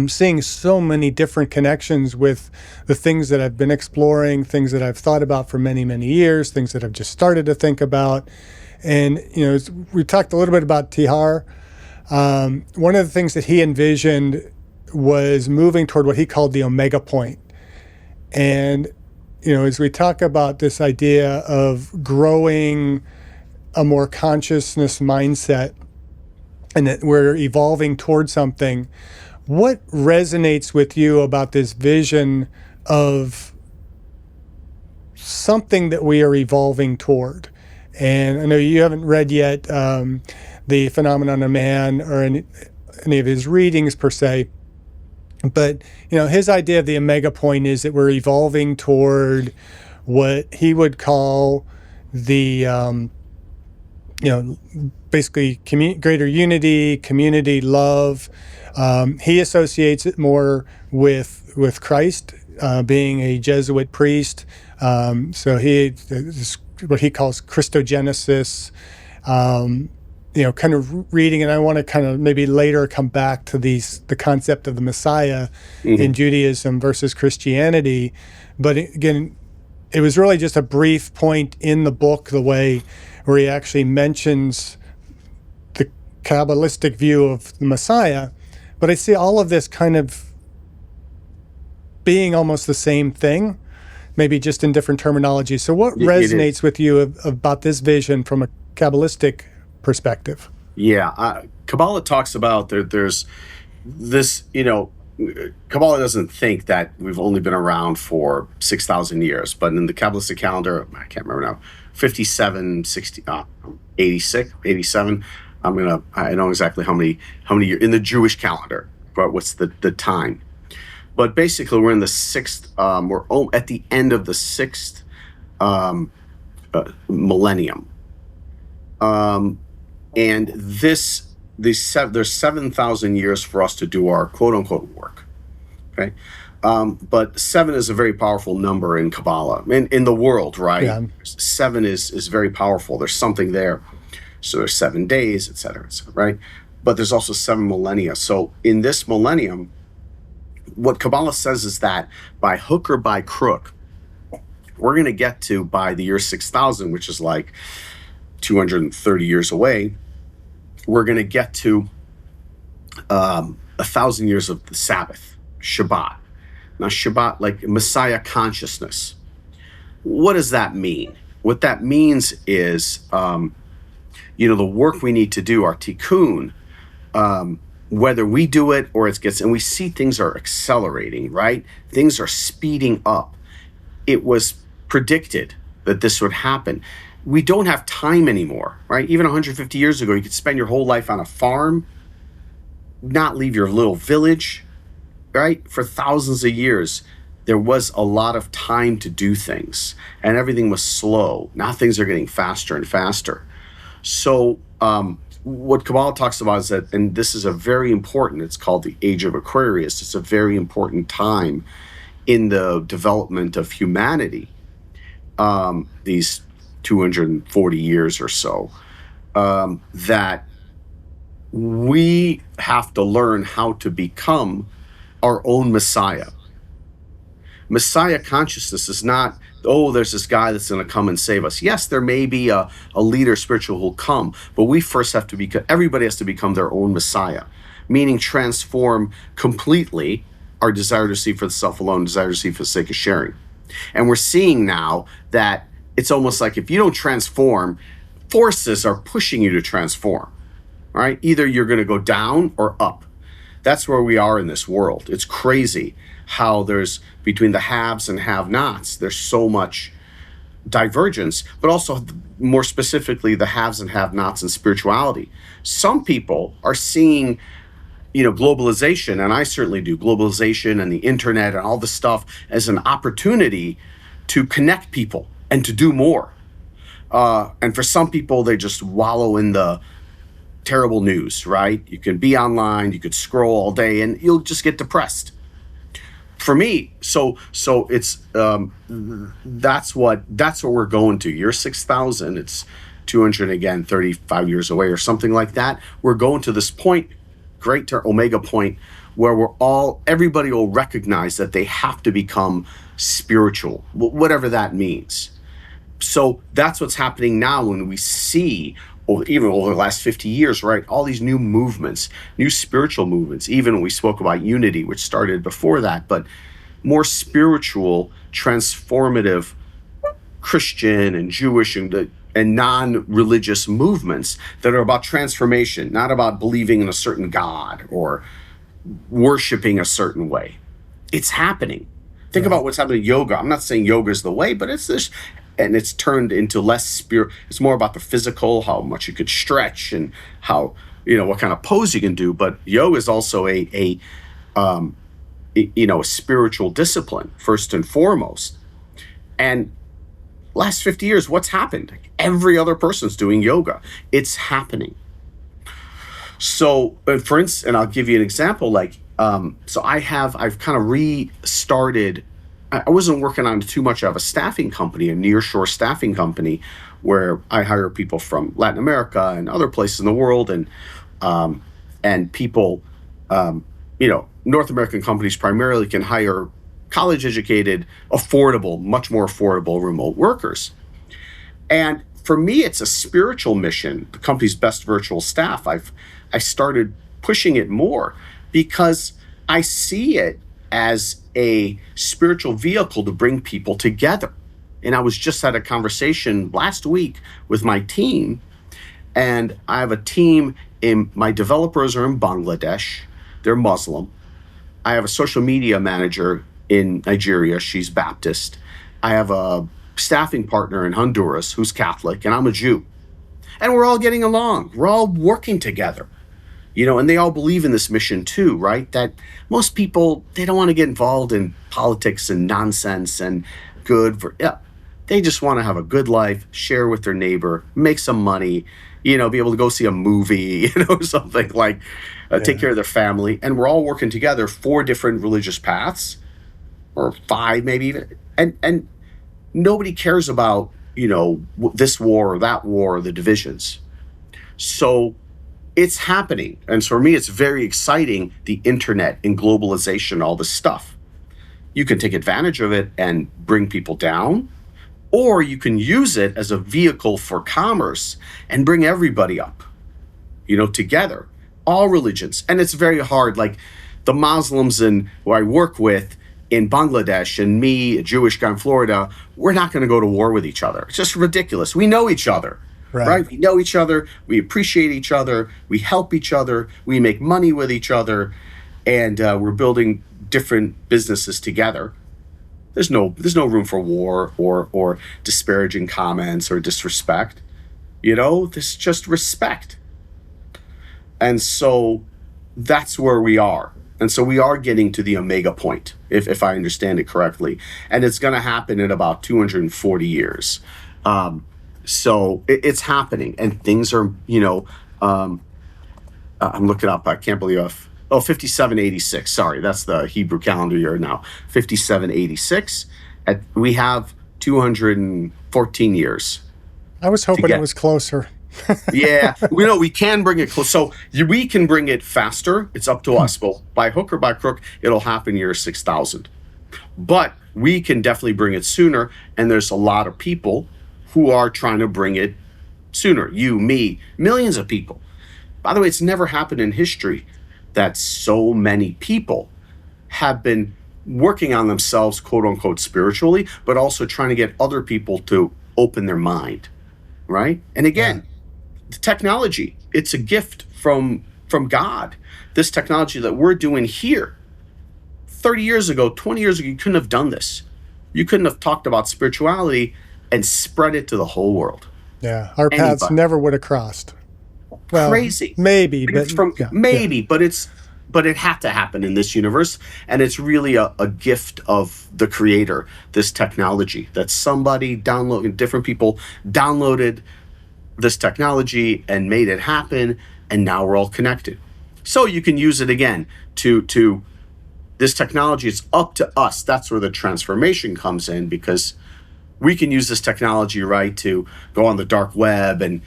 seeing so many different connections with the things that I've been exploring, things that I've thought about for many, many years, things that I've just started to think about. And, we talked a little bit about Teilhard. One of the things that he envisioned was moving toward what he called the omega point. And, as we talk about this idea of growing a more consciousness mindset and that we're evolving toward something, what resonates with you about this vision of something that we are evolving toward? And I know you haven't read yet The Phenomenon of Man or any of his readings per se, but his idea of the omega point is that we're evolving toward what he would call the basically greater unity, community, love. He associates it more with Christ, being a Jesuit priest. So what he calls Christogenesis. Kind of reading, and I want to kind of maybe later come back to the concept of the Messiah in Judaism versus Christianity. But again, it was really just a brief point in the book, the way where he actually mentions the Kabbalistic view of the Messiah. But I see all of this kind of being almost the same thing, maybe just in different terminology. So what resonates with you about this vision from a Kabbalistic perspective? Yeah. Kabbalah talks about there's this, Kabbalah doesn't think that we've only been around for 6,000 years, but in the Kabbalistic calendar, I can't remember now, 57, 60, 86, 87. I know exactly how many years in the Jewish calendar, but what's the time. But basically we're in the sixth, we're at the end of the sixth millennium. And there's 7,000 years for us to do our quote unquote work. Okay. But 7 is a very powerful number in Kabbalah, in the world, right? Yeah. 7 is very powerful. There's something there. So there's 7 days, et cetera, right? But there's also 7 millennia. So in this millennium, what Kabbalah says is that by hook or by crook, we're going to get to, by the year 6,000, which is like 230 years away, we're going to get to 1,000 years of the Sabbath, Shabbat. Now, Shabbat, like Messiah consciousness. What does that mean? What that means is, the work we need to do, our tikkun, whether we do it or it gets, and we see things are accelerating, right? Things are speeding up. It was predicted that this would happen. We don't have time anymore, right? Even 150 years ago, you could spend your whole life on a farm, not leave your little village, right? For thousands of years, there was a lot of time to do things, and everything was slow. Now things are getting faster and faster. So what Kabbalah talks about is that, and this is a very important, it's called the Age of Aquarius. It's a very important time in the development of humanity, these 240 years or so, that we have to learn how to become our own Messiah. Messiah consciousness is not, oh, there's this guy that's going to come and save us. Yes, there may be a leader spiritual who'll come, but we first have to become, everybody has to become their own Messiah, meaning transform completely our desire to receive for the self alone, desire to receive for the sake of sharing. And we're seeing now that it's almost like if you don't transform, forces are pushing you to transform, right? Either you're going to go down or up. That's where we are in this world. It's crazy how there's, between the haves and have-nots, there's so much divergence, but also more specifically the haves and have-nots in spirituality. Some people are seeing, globalization, and I certainly do, globalization and the internet and all this stuff as an opportunity to connect people and to do more. And for some people, they just wallow in the terrible news, right? You can be online, you could scroll all day, and you'll just get depressed. For me, so it's that's what we're going to. Year 6,000, it's 35 years away or something like that. We're going to this point, great omega point, where everybody will recognize that they have to become spiritual, whatever that means. So that's what's happening now when we see, even over the last 50 years, right? All these new movements, new spiritual movements, even when we spoke about unity, which started before that, but more spiritual, transformative Christian and Jewish and non-religious movements that are about transformation, not about believing in a certain God or worshiping a certain way. It's happening. Think about what's happening in yoga. I'm not saying yoga is the way, but it's this. And it's turned into less spirit. It's more about the physical, how much you could stretch and how, what kind of pose you can do. But yoga is also a spiritual discipline, first and foremost. And last 50 years, what's happened? Every other person's doing yoga. It's happening. So, for instance, and I'll give you an example, so I've kind of restarted. I wasn't working on too much of a staffing company, a nearshore staffing company, where I hire people from Latin America and other places in the world, and people, North American companies primarily can hire college-educated, affordable, much more affordable remote workers. And for me, it's a spiritual mission. The company's best virtual staff. I started pushing it more because I see it as a spiritual vehicle to bring people together. And I was just at a conversation last week with my team, and I have a team my developers are in Bangladesh. They're Muslim. I have a social media manager in Nigeria. She's Baptist. I have a staffing partner in Honduras who's Catholic, and I'm a Jew. And we're all getting along. We're all working together. And they all believe in this mission too, right? That most people, they don't want to get involved in politics and nonsense and they just want to have a good life, share with their neighbor, make some money, be able to go see a movie, something like take care of their family. And we're all working together 4 different religious paths, or 5 maybe even. And nobody cares about, this war or that war or the divisions. So it's happening. And so for me, it's very exciting, the internet and globalization, all this stuff. You can take advantage of it and bring people down, or you can use it as a vehicle for commerce and bring everybody up, together, all religions. And it's very hard. Like the Muslims who I work with in Bangladesh and me, a Jewish guy in Florida, we're not going to go to war with each other. It's just ridiculous. We know each other. Right? We know each other. We appreciate each other. We help each other. We make money with each other, and we're building different businesses together. There's no room for war or disparaging comments or disrespect. There's just respect. And so that's where we are. And so we are getting to the omega point, if I understand it correctly. And it's going to happen in about 240 years. So it's happening, and things are, I'm looking up, I can't believe 5786. Sorry, that's the Hebrew calendar year now. 5786. We have 214 years. I was hoping it was closer. Yeah, we can bring it close. So we can bring it faster. It's up to us. But by hook or by crook, it'll happen year 6,000. But we can definitely bring it sooner, and there's a lot of people who are trying to bring it sooner. You, me, millions of people. By the way, it's never happened in history that so many people have been working on themselves, quote unquote, spiritually, but also trying to get other people to open their mind. right? And Yeah. again, the technology, it's a gift from God. This technology that we're doing here, 30 years ago, 20 years ago, you couldn't have done this. You couldn't have talked about spirituality and spread it to the whole world. Yeah. Our paths Anybody. never would have crossed. Well, Crazy. maybe, but It's from yeah. Yeah. maybe, but it had to happen in this universe. And it's really a gift of the creator, this technology that somebody downloaded, different people downloaded this technology and made it happen. And now we're all connected. So you can use it again to this technology. It's up to us. That's where the transformation comes in, because we can use this technology, right, to go on the dark web and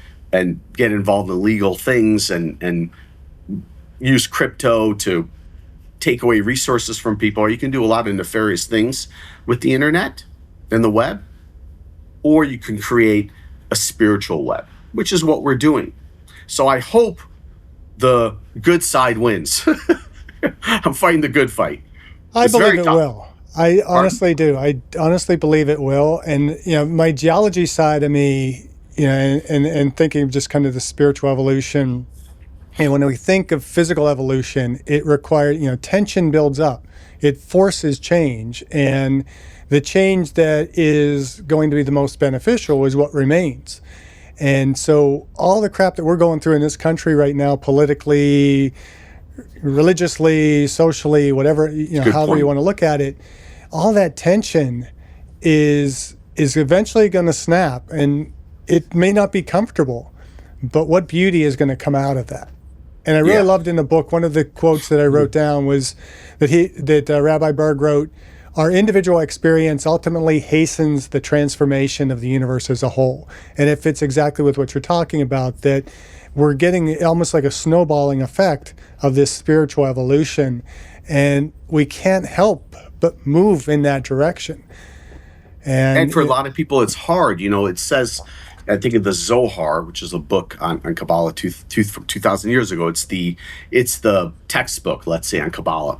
get involved in legal things and use crypto to take away resources from people. Or you can do a lot of nefarious things with the internet and the web, or you can create a spiritual web, which is what we're doing. So I hope the good side wins. I'm fighting the good fight. I It's believe very it tough. will. I honestly do. I honestly believe it will. And, my geology side of me, and thinking of just kind of the spiritual evolution. And when we think of physical evolution, it requires, tension builds up. It forces change. And the change that is going to be the most beneficial is what remains. And so all the crap that we're going through in this country right now, politically, religiously, socially, whatever, Good however you point. want to look at it, all that tension is eventually going to snap, and it may not be comfortable, but what beauty is going to come out of that? And I really Yeah. loved in the book, one of the quotes that I wrote down was that Rabbi Berg wrote, "Our individual experience ultimately hastens the transformation of the universe as a whole." And it fits exactly with what you're talking about, that we're getting almost like a snowballing effect of this spiritual evolution, and we can't help but move in that direction. And And for a lot of people, it's hard. It says, I think of the Zohar, which is a book on Kabbalah from 2,000 years ago. It's the textbook, let's say, on Kabbalah.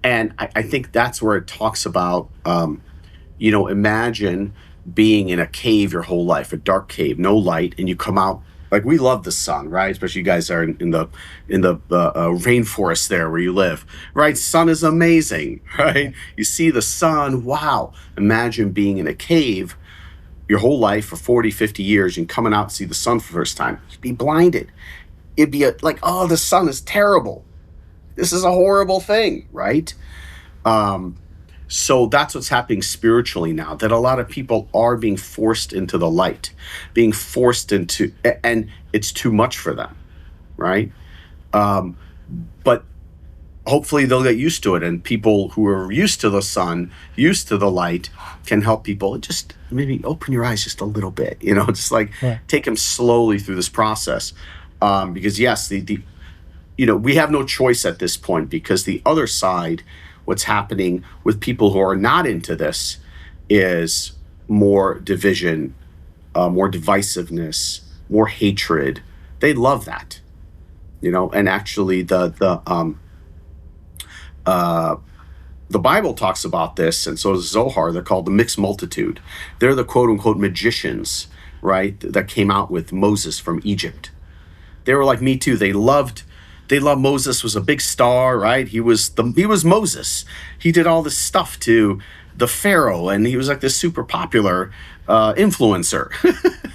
And I think that's where it talks about, imagine being in a cave your whole life, a dark cave, no light, and you come out. Like, we love the sun, right? Especially you guys are in the rainforest there where you live, right? Sun is amazing, right? You see the sun, wow. Imagine being in a cave your whole life for 40, 50 years and coming out to see the sun for the first time. You'd be blinded. It'd be like, oh, the sun is terrible. This is a horrible thing, right? So that's what's happening spiritually now, that a lot of people are being forced into the light, being forced into, and it's too much for them, right? But hopefully they'll get used to it, and people who are used to the sun, used to the light, can help people. Just maybe open your eyes just a little bit, just like Right. take them slowly through this process. Because yes, we have no choice at this point, because the other side, what's happening with people who are not into this, is more division, more divisiveness, more hatred. They love that, and actually the Bible talks about this, and so does Zohar. They're called the mixed multitude. They're the quote unquote magicians, right? That came out with Moses from Egypt. They were like me too. They loved Moses, was a big star, right? He was Moses. He did all this stuff to the Pharaoh, and he was like this super popular influencer,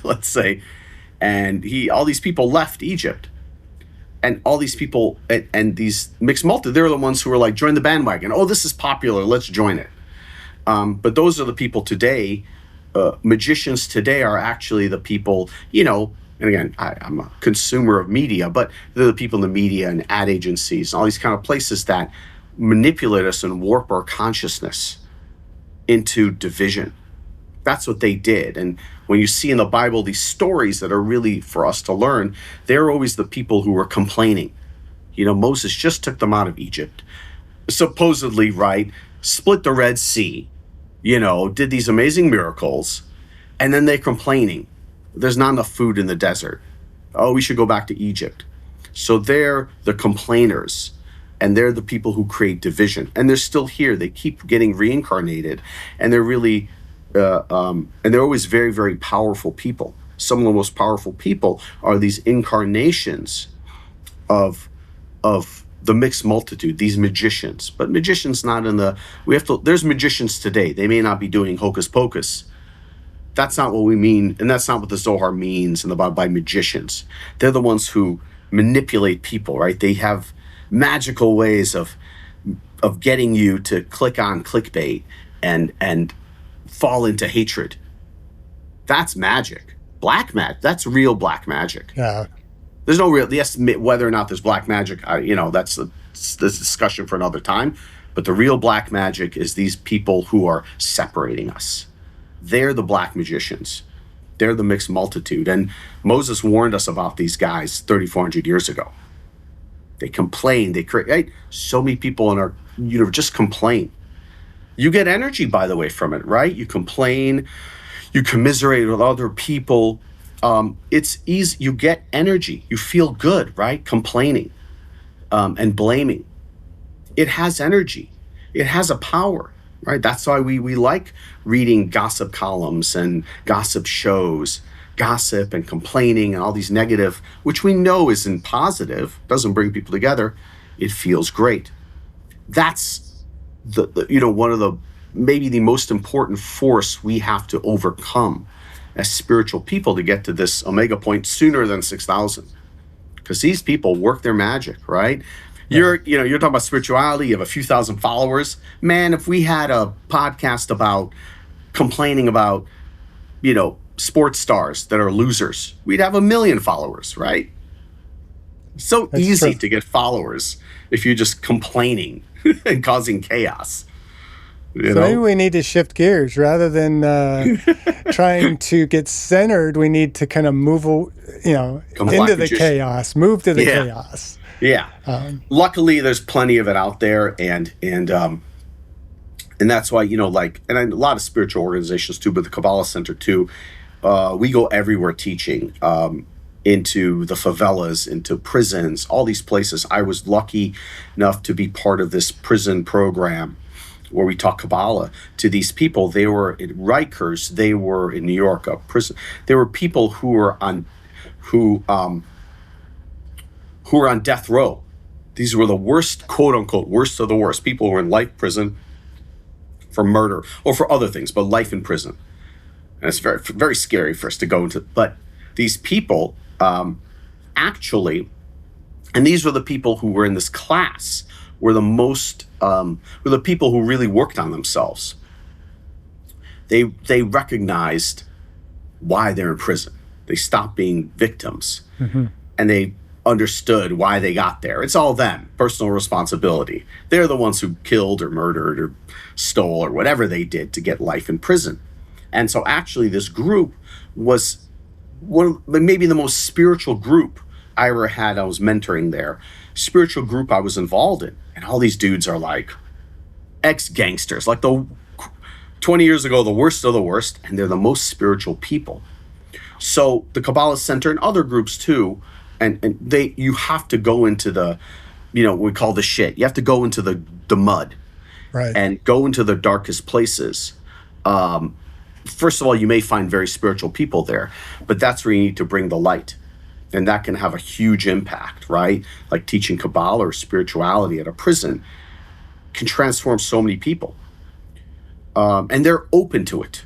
let's say. And all these people left Egypt, and all these people and these mixed multitude, they're the ones who were like, join the bandwagon. Oh, this is popular, let's join it. But those are the people today. Magicians today are actually the people, and again, I'm a consumer of media, but they're the people in the media and ad agencies and all these kind of places that manipulate us and warp our consciousness into division. That's what they did. And when you see in the Bible these stories that are really for us to learn, they're always the people who were complaining. Moses just took them out of Egypt, supposedly, right? Split the Red Sea, did these amazing miracles, and then they're complaining. There's not enough food in the desert. Oh, we should go back to Egypt. So they're the complainers, and they're the people who create division. And they're still here. They keep getting reincarnated, and they're really, and they're always very, very powerful people. some of the most powerful people are these incarnations of the mixed multitude, these magicians. But magicians not in the, there's magicians today. They may not be doing hocus pocus. That's not what we mean, and that's not what the Zohar means in the Bible by magicians. They're the ones who manipulate people, right? They have magical ways of getting you to click on clickbait and fall into hatred. That's magic. Black magic. That's real black magic. Yeah. There's no real, yes, whether or not there's black magic, that's a discussion for another time. But the real black magic is these people who are separating us. They're the black magicians. They're the mixed multitude. And Moses warned us about these guys 3,400 years ago. They complain. They create, so many people in our universe just complain. You get energy, by the way, from it, right? You complain, you commiserate with other people. It's easy. You get energy. You feel good, right? Complaining and blaming. It has energy. It has a power, right? That's why we like reading gossip columns and gossip shows, gossip and complaining and all these negative, which we know isn't positive, doesn't bring people together. It feels great. That's one of the, maybe the most important force we have to overcome as spiritual people to get to this omega point sooner than 6,000. Because these people work their magic, right? You're talking about spirituality, you have a few thousand followers. Man, if we had a podcast about complaining about, sports stars that are losers, we'd have 1 million followers, right? So That's easy true. to get followers if you're just complaining and causing chaos. Maybe we need to shift gears rather than trying to get centered. We need to kind of move, into the chaos, move to the chaos. Yeah. Luckily, there's plenty of it out there, and that's why and a lot of spiritual organizations too, but the Kabbalah Center too. We go everywhere teaching, into the favelas, into prisons, all these places. I was lucky enough to be part of this prison program where we taught Kabbalah to these people. They were at Rikers, they were in New York, a prison. There were people who were on death row. These were the worst, quote unquote, worst of the worst. People who were in life prison for murder or for other things, but life in prison. And it's very, very scary for us to go into. But these people actually, and these were the people who were in this class, were the most, were the people who really worked on themselves. They recognized why they're in prison. They stopped being victims, and they understood why they got there. It's all them, personal responsibility. They're the ones who killed or murdered or stole or whatever they did to get life in prison. And so actually this group was maybe the most spiritual group I ever had. I was mentoring there. Spiritual group I was involved in. And all these dudes are like ex-gangsters, like 20 years ago, the worst of the worst, and they're the most spiritual people. So the Kabbalah Center and other groups too, and you have to go into the, what we call the shit. You have to go into the mud, right, and go into the darkest places. First of all, you may find very spiritual people there, but that's where you need to bring the light. And that can have a huge impact, right? Like teaching Kabbalah or spirituality at a prison can transform so many people. And they're open to it.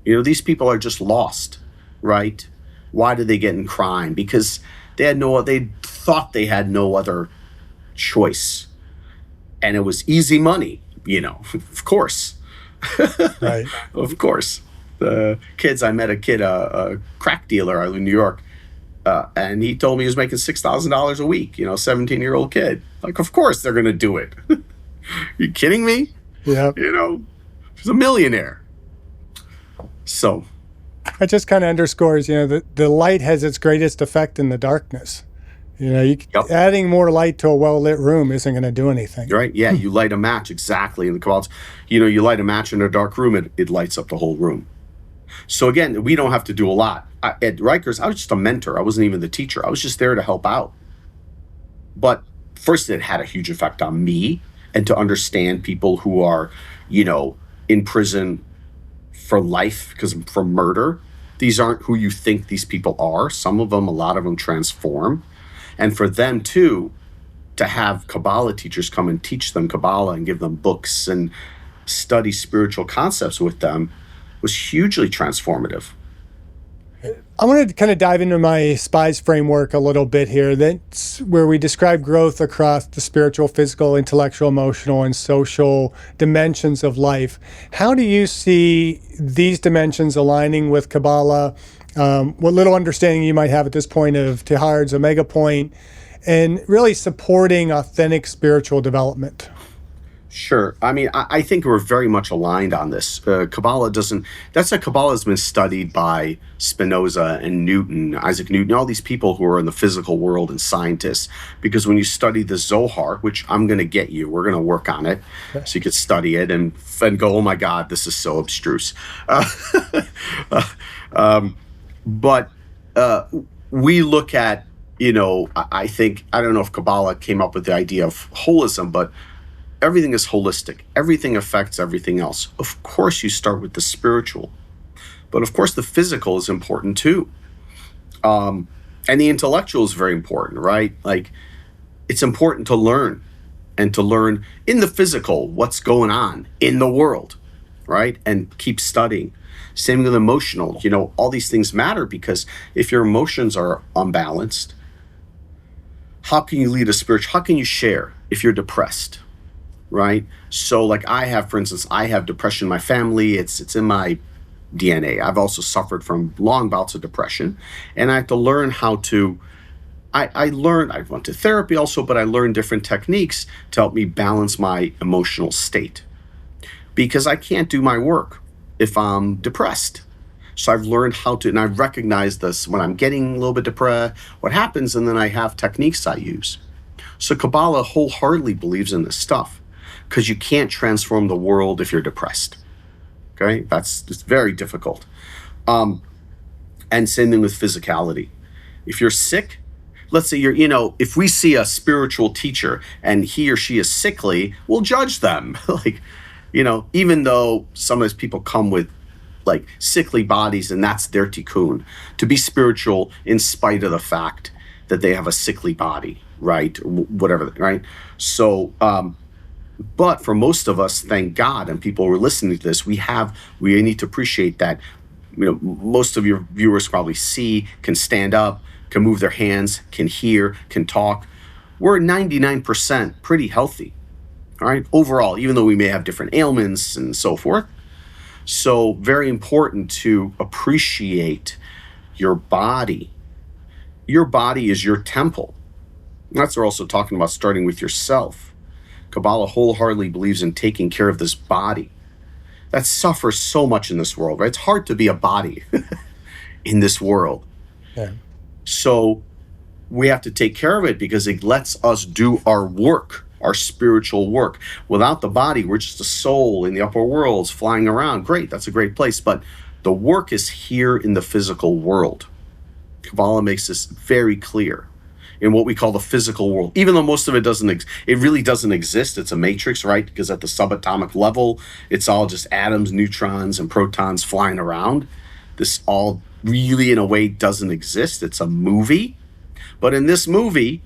These people are just lost, right? Why did they get in crime? Because they thought they had no other choice. And it was easy money, of course. Right. Of course. I met a crack dealer out in New York, and he told me he was making $6,000 a week, 17-year-old kid. Like, of course they're going to do it. You kidding me? Yeah. He's a millionaire. So. It just kind of underscores, the light has its greatest effect in the darkness. Adding more light to a well-lit room isn't going to do anything. Right. Yeah. You light a match. Exactly. In the Kabbalah, you light a match in a dark room, it lights up the whole room. So again, we don't have to do a lot. At Rikers, I was just a mentor. I wasn't even the teacher. I was just there to help out. But first, it had a huge effect on me, and to understand people who are, in prison for life for murder. These aren't who you think these people are. Some of them, a lot of them transform. And for them too, to have Kabbalah teachers come and teach them Kabbalah and give them books and study spiritual concepts with them was hugely transformative. I wanted to kind of dive into my SPIES framework a little bit here. That's where we describe growth across the spiritual, physical, intellectual, emotional, and social dimensions of life. How do you see these dimensions aligning with Kabbalah? What little understanding you might have at this point of Teilhard's Omega Point, and really supporting authentic spiritual development? Sure. I mean, I think we're very much aligned on this. Kabbalah has been studied by Spinoza and Newton, Isaac Newton, all these people who are in the physical world and scientists. Because when you study the Zohar, which I'm going to get you, we're going to work on it, so you could study it and go, oh my God, this is so abstruse. But we look at, I don't know if Kabbalah came up with the idea of holism, but everything is holistic. Everything affects everything else. Of course, you start with the spiritual, but of course, the physical is important too. And the intellectual is very important, right? Like, it's important to learn and to learn in the physical what's going on in the world, right? And keep studying. Same with emotional. All these things matter, because if your emotions are unbalanced, how can you lead a spiritual? How can you share if you're depressed? Right? So like for instance, I have depression in my family. It's in my DNA. I've also suffered from long bouts of depression, and I have to learn how to, I went to therapy also, but I learned different techniques to help me balance my emotional state, because I can't do my work if I'm depressed. So I've learned how to, and I've recognized this when I'm getting a little bit depressed, what happens, and then I have techniques I use. So Kabbalah wholeheartedly believes in this stuff, because you can't transform the world if you're depressed. Okay, it's very difficult. And same thing with physicality. If you're sick, let's say if we see a spiritual teacher and he or she is sickly, we'll judge them. Even though some of those people come with like sickly bodies and that's their tikkun, to be spiritual in spite of the fact that they have a sickly body, right? Whatever, right? So, but for most of us, thank God, and people who are listening to this, we need to appreciate that. Most of your viewers probably can stand up, can move their hands, can hear, can talk. We're 99% pretty healthy, all right? Overall, even though we may have different ailments and so forth. So very important to appreciate your body. Your body is your temple. That's what we're also talking about, starting with yourself. Kabbalah wholeheartedly believes in taking care of this body that suffers so much in this world, right? It's hard to be a body in this world. Yeah. So we have to take care of it, because it lets us do our work, our spiritual work. Without the body, we're just a soul in the upper worlds flying around. Great, that's a great place. But the work is here in the physical world. Kabbalah makes this very clear. In what we call the physical world, even though most of it really doesn't exist. It's a matrix, right? Because at the subatomic level, it's all just atoms, neutrons, and protons flying around. This all really, in a way, doesn't exist. It's a movie. But in this movie,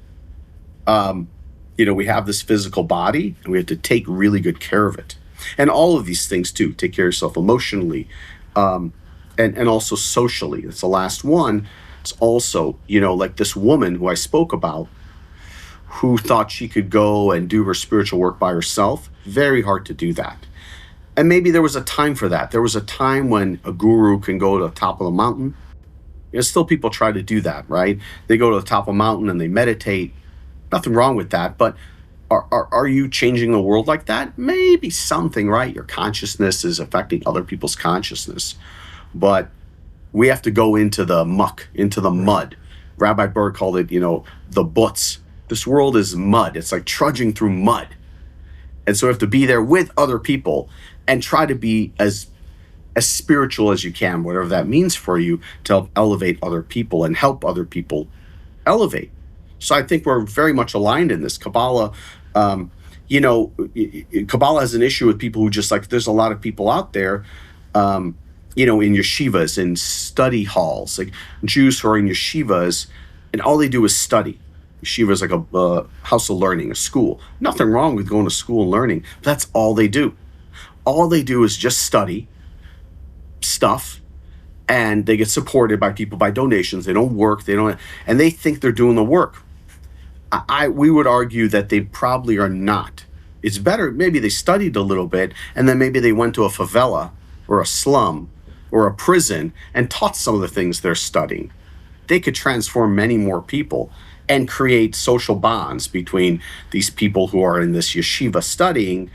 we have this physical body, and we have to take really good care of it. And all of these things too, take care of yourself emotionally, and also socially. It's the last one. It's also, like this woman who I spoke about, who thought she could go and do her spiritual work by herself. Very hard to do that. And maybe there was a time for that. There was a time when a guru can go to the top of the mountain. Still people try to do that, right? They go to the top of a mountain and they meditate. Nothing wrong with that, but are you changing the world like that? Maybe something, right? Your consciousness is affecting other people's consciousness. But we have to go into the muck, into the mud. Rabbi Berg called it, the butz. This world is mud. It's like trudging through mud. And so we have to be there with other people and try to be as spiritual as you can, whatever that means for you, to help elevate other people and help other people elevate. So I think we're very much aligned in this. Kabbalah, Kabbalah has an issue with people who just there's a lot of people out there, in yeshivas and study halls, like Jews who are in yeshivas, and all they do is study. Yeshiva is like a house of learning, a school. Nothing wrong with going to school and learning. But that's all they do. All they do is just study stuff, and they get supported by people by donations. They don't work. And they think they're doing the work. We would argue that they probably are not. It's better, maybe they studied a little bit, and then maybe they went to a favela or a slum or a prison and taught some of the things they're studying. They could transform many more people and create social bonds between these people who are in this yeshiva studying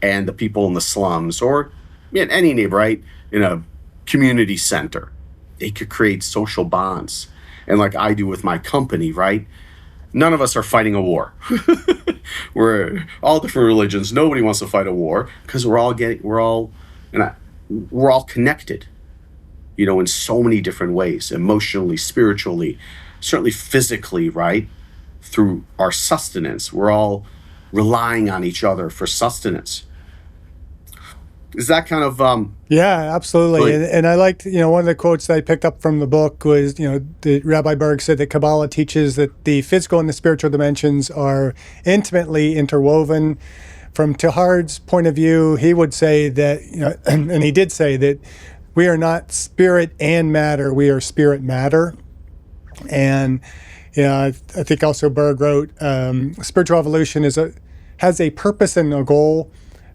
and the people in the slums, or in any neighbor, right? In a community center. They could create social bonds. And like I do with my company, right? None of us are fighting a war. We're all different religions. Nobody wants to fight a war because we're all connected, in so many different ways, emotionally, spiritually, certainly physically, right? Through our sustenance. We're all relying on each other for sustenance. Is that kind of yeah, absolutely. Really? And I liked, one of the quotes that I picked up from the book was, the Rabbi Berg said that Kabbalah teaches that the physical and the spiritual dimensions are intimately interwoven. From Teilhard's point of view, he would say that, and he did say that we are not spirit and matter, we are spirit matter. And I think also Berg wrote, spiritual evolution has a purpose and a goal,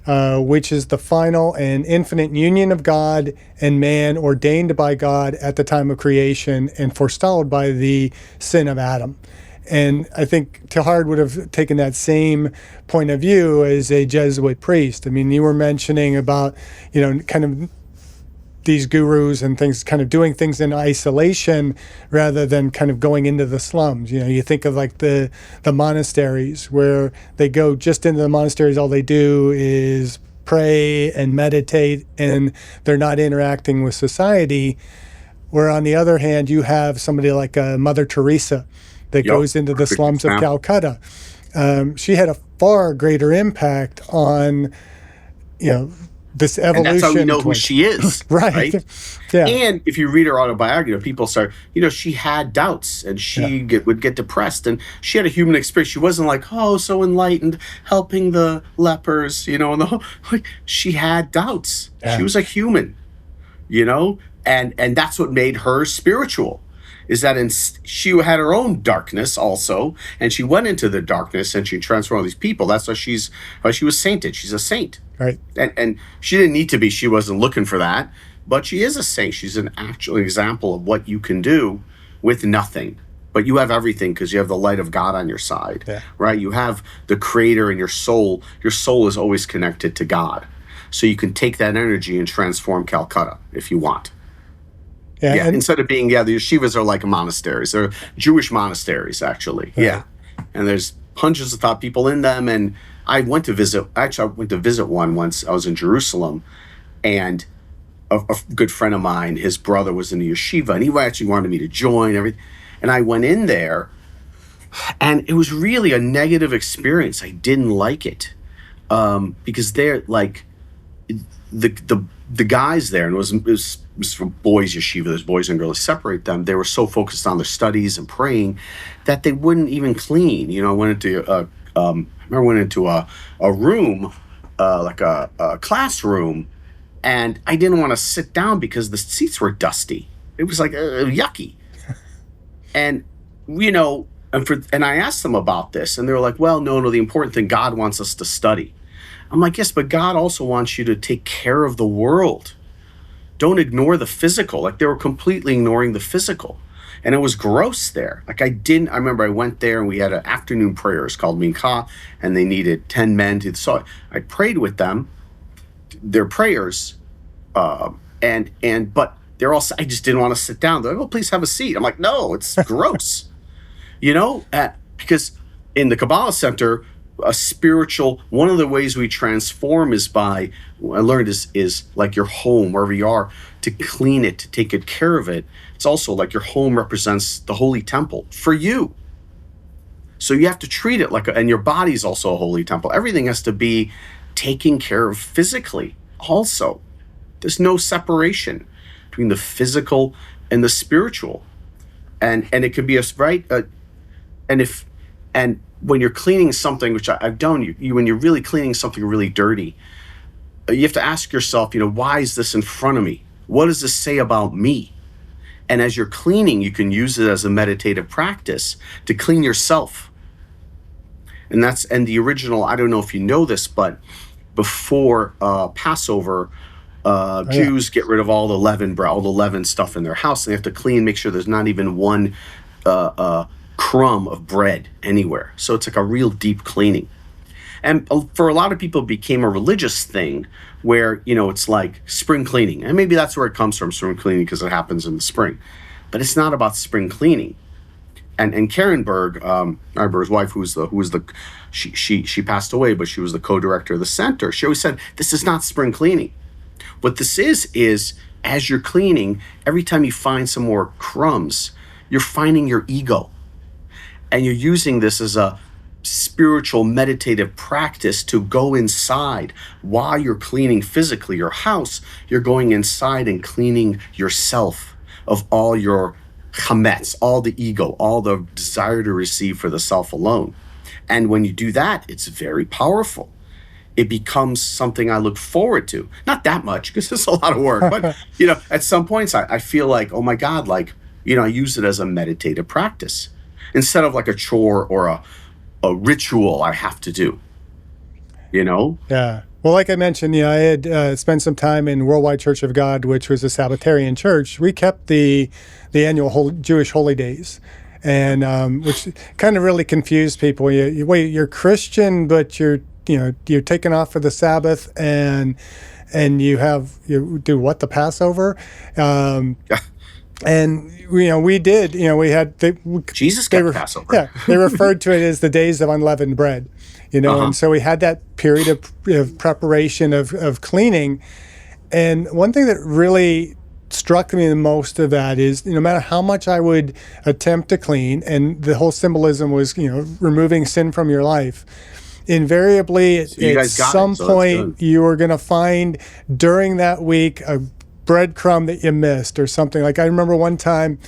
which is the final and infinite union of God and man, ordained by God at the time of creation and forestalled by the sin of Adam. And I think Teilhard would have taken that same point of view as a Jesuit priest. I mean, you were mentioning about, kind of these gurus and things kind of doing things in isolation rather than kind of going into the slums. You think of like the monasteries where they go just into the monasteries, all they do is pray and meditate and they're not interacting with society. Where on the other hand, you have somebody like Mother Teresa that goes into the slums of Calcutta. She had a far greater impact on, this evolution. And that's how we know who she is. Right. Yeah. And if you read her autobiography, people start, she had doubts and she would get depressed, and she had a human experience. She wasn't like, oh, so enlightened, helping the lepers, and the whole, she had doubts. Yeah. She was a human, and that's what made her spiritual. Is that she had her own darkness also, and she went into the darkness and she transformed these people. That's why she was sainted. She's a saint. Right. And she didn't need to be. She wasn't looking for that, but she is a saint. She's an actual example of what you can do with nothing. But you have everything because you have the light of God on your side, right? You have the Creator in your soul. Your soul is always connected to God. So you can take that energy and transform Calcutta if you want. Yeah, instead of being, the yeshivas are like monasteries. They're Jewish monasteries, actually. Right. Yeah. And there's hundreds of people in them. And I went to visit one once. I was in Jerusalem, and a good friend of mine, his brother was in the yeshiva, and he actually wanted me to join everything. And I went in there, and it was really a negative experience. I didn't like it because they're like the guys there, and it was for boys yeshiva, there's boys and girls, separate them. They were so focused on their studies and praying that they wouldn't even clean. I went into a room, like a classroom, and I didn't want to sit down because the seats were dusty. It was like yucky. And and I asked them about this, and they were like, well, no, the important thing, God wants us to study. I'm like, yes, but God also wants you to take care of the world. Don't ignore the physical. Like, they were completely ignoring the physical. And it was gross there. Like, I remember I went there and we had an afternoon prayers called Mincha, and they needed 10 men so I prayed with them, their prayers, but they're all, I just didn't want to sit down. They're like, oh, please have a seat. I'm like, no, it's gross. Because in the Kabbalah Center, one of the ways we transform is by, I learned is like your home, wherever you are, to clean it, to take good care of it. It's also like your home represents the holy temple for you. So you have to treat it and your body's also a holy temple. Everything has to be taken care of physically also. There's no separation. between the physical and the spiritual, and it could be and when you're cleaning something, which I've done, when you're really cleaning something really dirty, you have to ask yourself, why is this in front of me? What does this say about me? And as you're cleaning, you can use it as a meditative practice to clean yourself. And the original, I don't know if you know this, but before Passover, Jews get rid of all the leaven stuff in their house. And they have to clean, make sure there's not even one crumb of bread anywhere. So it's like a real deep cleaning. And for a lot of people, it became a religious thing where, it's like spring cleaning. And maybe that's where it comes from, spring cleaning, because it happens in the spring. But it's not about spring cleaning. And Karen Berg, Berg's wife, she passed away, but she was the co-director of the center. She always said, this is not spring cleaning. What this is as you're cleaning, every time you find some more crumbs, you're finding your ego. And you're using this as a spiritual meditative practice to go inside. While you're cleaning physically your house, you're going inside and cleaning yourself of all your chametz, all the ego, all the desire to receive for the self alone. And when you do that, it's very powerful. It becomes something I look forward to. Not that much, because it's a lot of work, but at some points I feel like, oh my God, I use it as a meditative practice instead of like a chore or a ritual I have to do, Yeah. Well, like I mentioned, I had spent some time in Worldwide Church of God, which was a Sabbatarian church. We kept the annual Jewish holy days, and which kind of really confused people. Wait, you're Christian, but you're taken off for the Sabbath, and you do what, the Passover? And we did. We had Jesus kept Passover. Yeah, they referred to it as the days of unleavened bread. And so we had that period of preparation of cleaning. And one thing that really struck me the most of that is, no matter how much I would attempt to clean, and the whole symbolism was, removing sin from your life, invariably at some point you were going to find during that week a breadcrumb that you missed or something. Like I remember one time,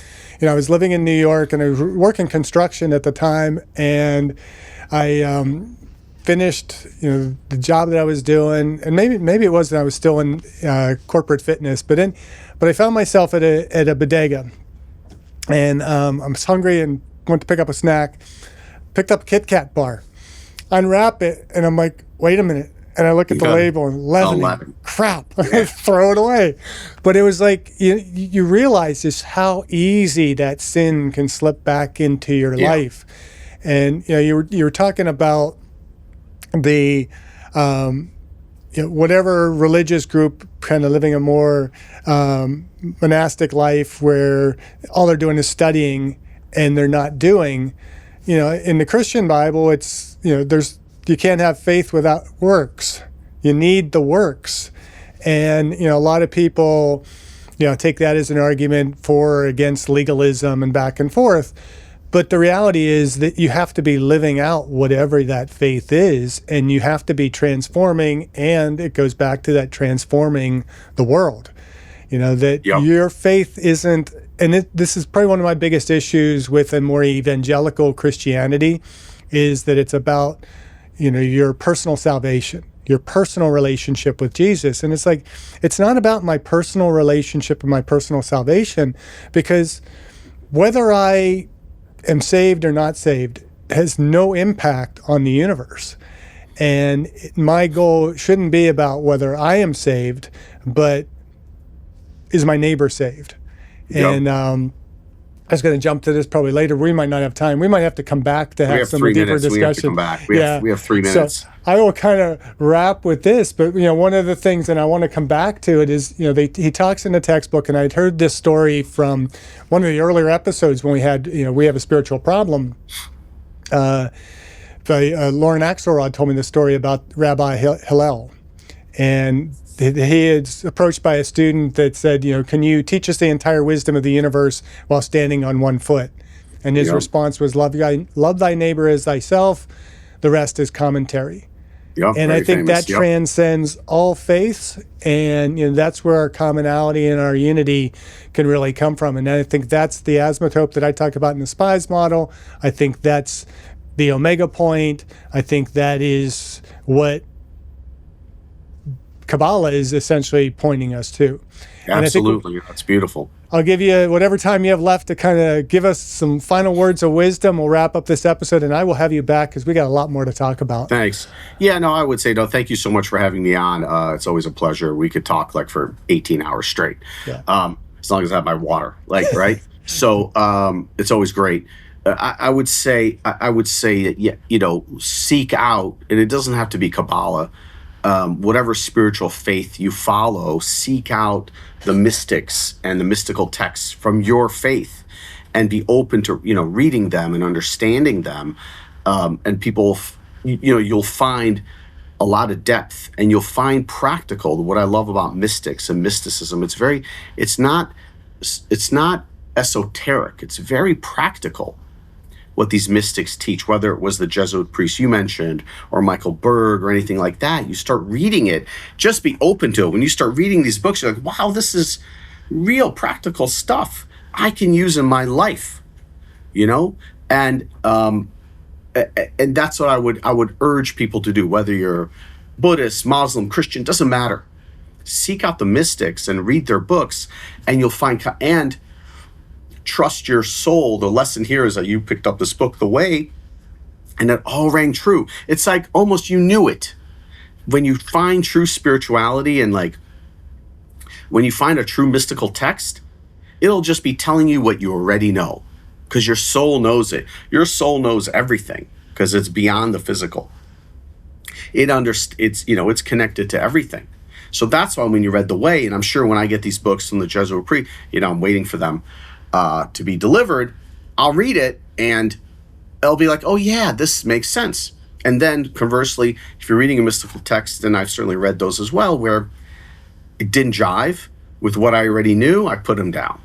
I was living in New York and I was working construction at the time, and I finished the job that I was doing, and maybe it was that I was still in corporate fitness, but I found myself at a bodega, and I was hungry and went to pick up a snack, picked up a Kit Kat bar, unwrap it, and I'm like, wait a minute. And I look at the label, and leavening, crap, throw it away. But it was like, you realize just how easy that sin can slip back into your life. And you were talking about the whatever religious group kind of living a more monastic life where all they're doing is studying and they're not doing. In the Christian Bible, it's you can't have faith without works. You need the works. And, a lot of people, take that as an argument for or against legalism and back and forth. But the reality is that you have to be living out whatever that faith is, and you have to be transforming, and it goes back to that transforming the world. Your faith isn't, and this is probably one of my biggest issues with a more evangelical Christianity, is that it's about your personal salvation, your personal relationship with Jesus. And it's like, it's not about my personal relationship and my personal salvation, because whether I am saved or not saved has no impact on the universe. And my goal shouldn't be about whether I am saved, but is my neighbor saved? Yep. And I was going to jump to this probably later. We might not have time. We might have to come back to have some deeper discussion. We have to come back. We have 3 minutes. So I will kind of wrap with this, but one of the things, and I want to come back to it, is he talks in the textbook, and I'd heard this story from one of the earlier episodes when we had we have a spiritual problem. Lauren Axelrod told me the story about Rabbi Hillel, and he is approached by a student that said, can you teach us the entire wisdom of the universe while standing on one foot? And his response was, love thy neighbor as thyself. The rest is commentary. Yeah, And I very think famous. that Yep. transcends all faiths, and that's where our commonality and our unity can really come from. And I think that's the asymptote that I talked about in the SPIES model. I think that's the omega point. I think that is what Kabbalah is essentially pointing us to. And I think Absolutely. That's beautiful. I'll give you whatever time you have left to kind of give us some final words of wisdom. We'll wrap up this episode, and I will have you back because we got a lot more to talk about. Thanks. Yeah, no, I would say, no, thank you so much for having me on. It's always a pleasure. We could talk like for 18 hours straight. Yeah. As long as I have my water, like, right? So it's always great. I would say that, yeah, seek out, and it doesn't have to be Kabbalah, whatever spiritual faith you follow, seek out the mystics and the mystical texts from your faith, and be open to reading them and understanding them. And people, you'll find a lot of depth, and you'll find practical. What I love about mystics and mysticism, it's not esoteric. It's very practical. What these mystics teach, whether it was the Jesuit priest you mentioned or Michael Berg or anything like that, you start reading it, just be open to it. When you start reading these books, you're like, wow, this is real practical stuff I can use in my life, and that's what I would urge people to do, whether you're Buddhist, Muslim, Christian, doesn't matter. Seek out the mystics and read their books, and you'll find, and trust your soul. The lesson here is that you picked up this book, The Way, and it all rang true. It's like almost you knew it. When you find true spirituality, and like when you find a true mystical text, it'll just be telling you what you already know, because your soul knows it. Your soul knows everything because it's beyond the physical. It's connected to everything. So that's why when you read The Way, and I'm sure when I get these books from the Jesuit priest, I'm waiting for them to be delivered, I'll read it and it'll be like, oh yeah, this makes sense. And then conversely, if you're reading a mystical text, and I've certainly read those as well, where it didn't jive with what I already knew, I put them down,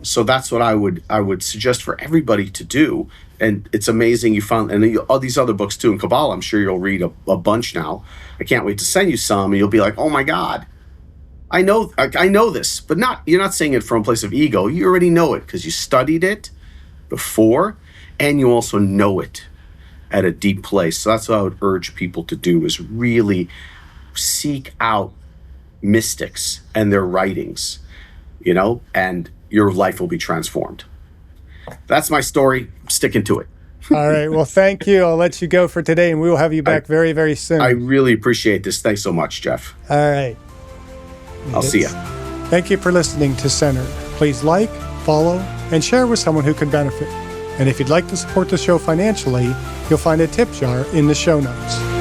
so that's what I would suggest for everybody to do. And it's amazing you found, and all these other books too in Kabbalah, I'm sure you'll read a bunch now. I can't wait to send you some, and you'll be like, oh my God, I know this, but you're not saying it from a place of ego. You already know it because you studied it before, and you also know it at a deep place. So that's what I would urge people to do, is really seek out mystics and their writings, and your life will be transformed. That's my story. I'm sticking to it. All right. Well, thank you. I'll let you go for today, and we will have you back very, very soon. I really appreciate this. Thanks so much, Jeff. All right. I'll see you. Thank you for listening to Centered. Please like, follow, and share with someone who could benefit. And if you'd like to support the show financially, you'll find a tip jar in the show notes.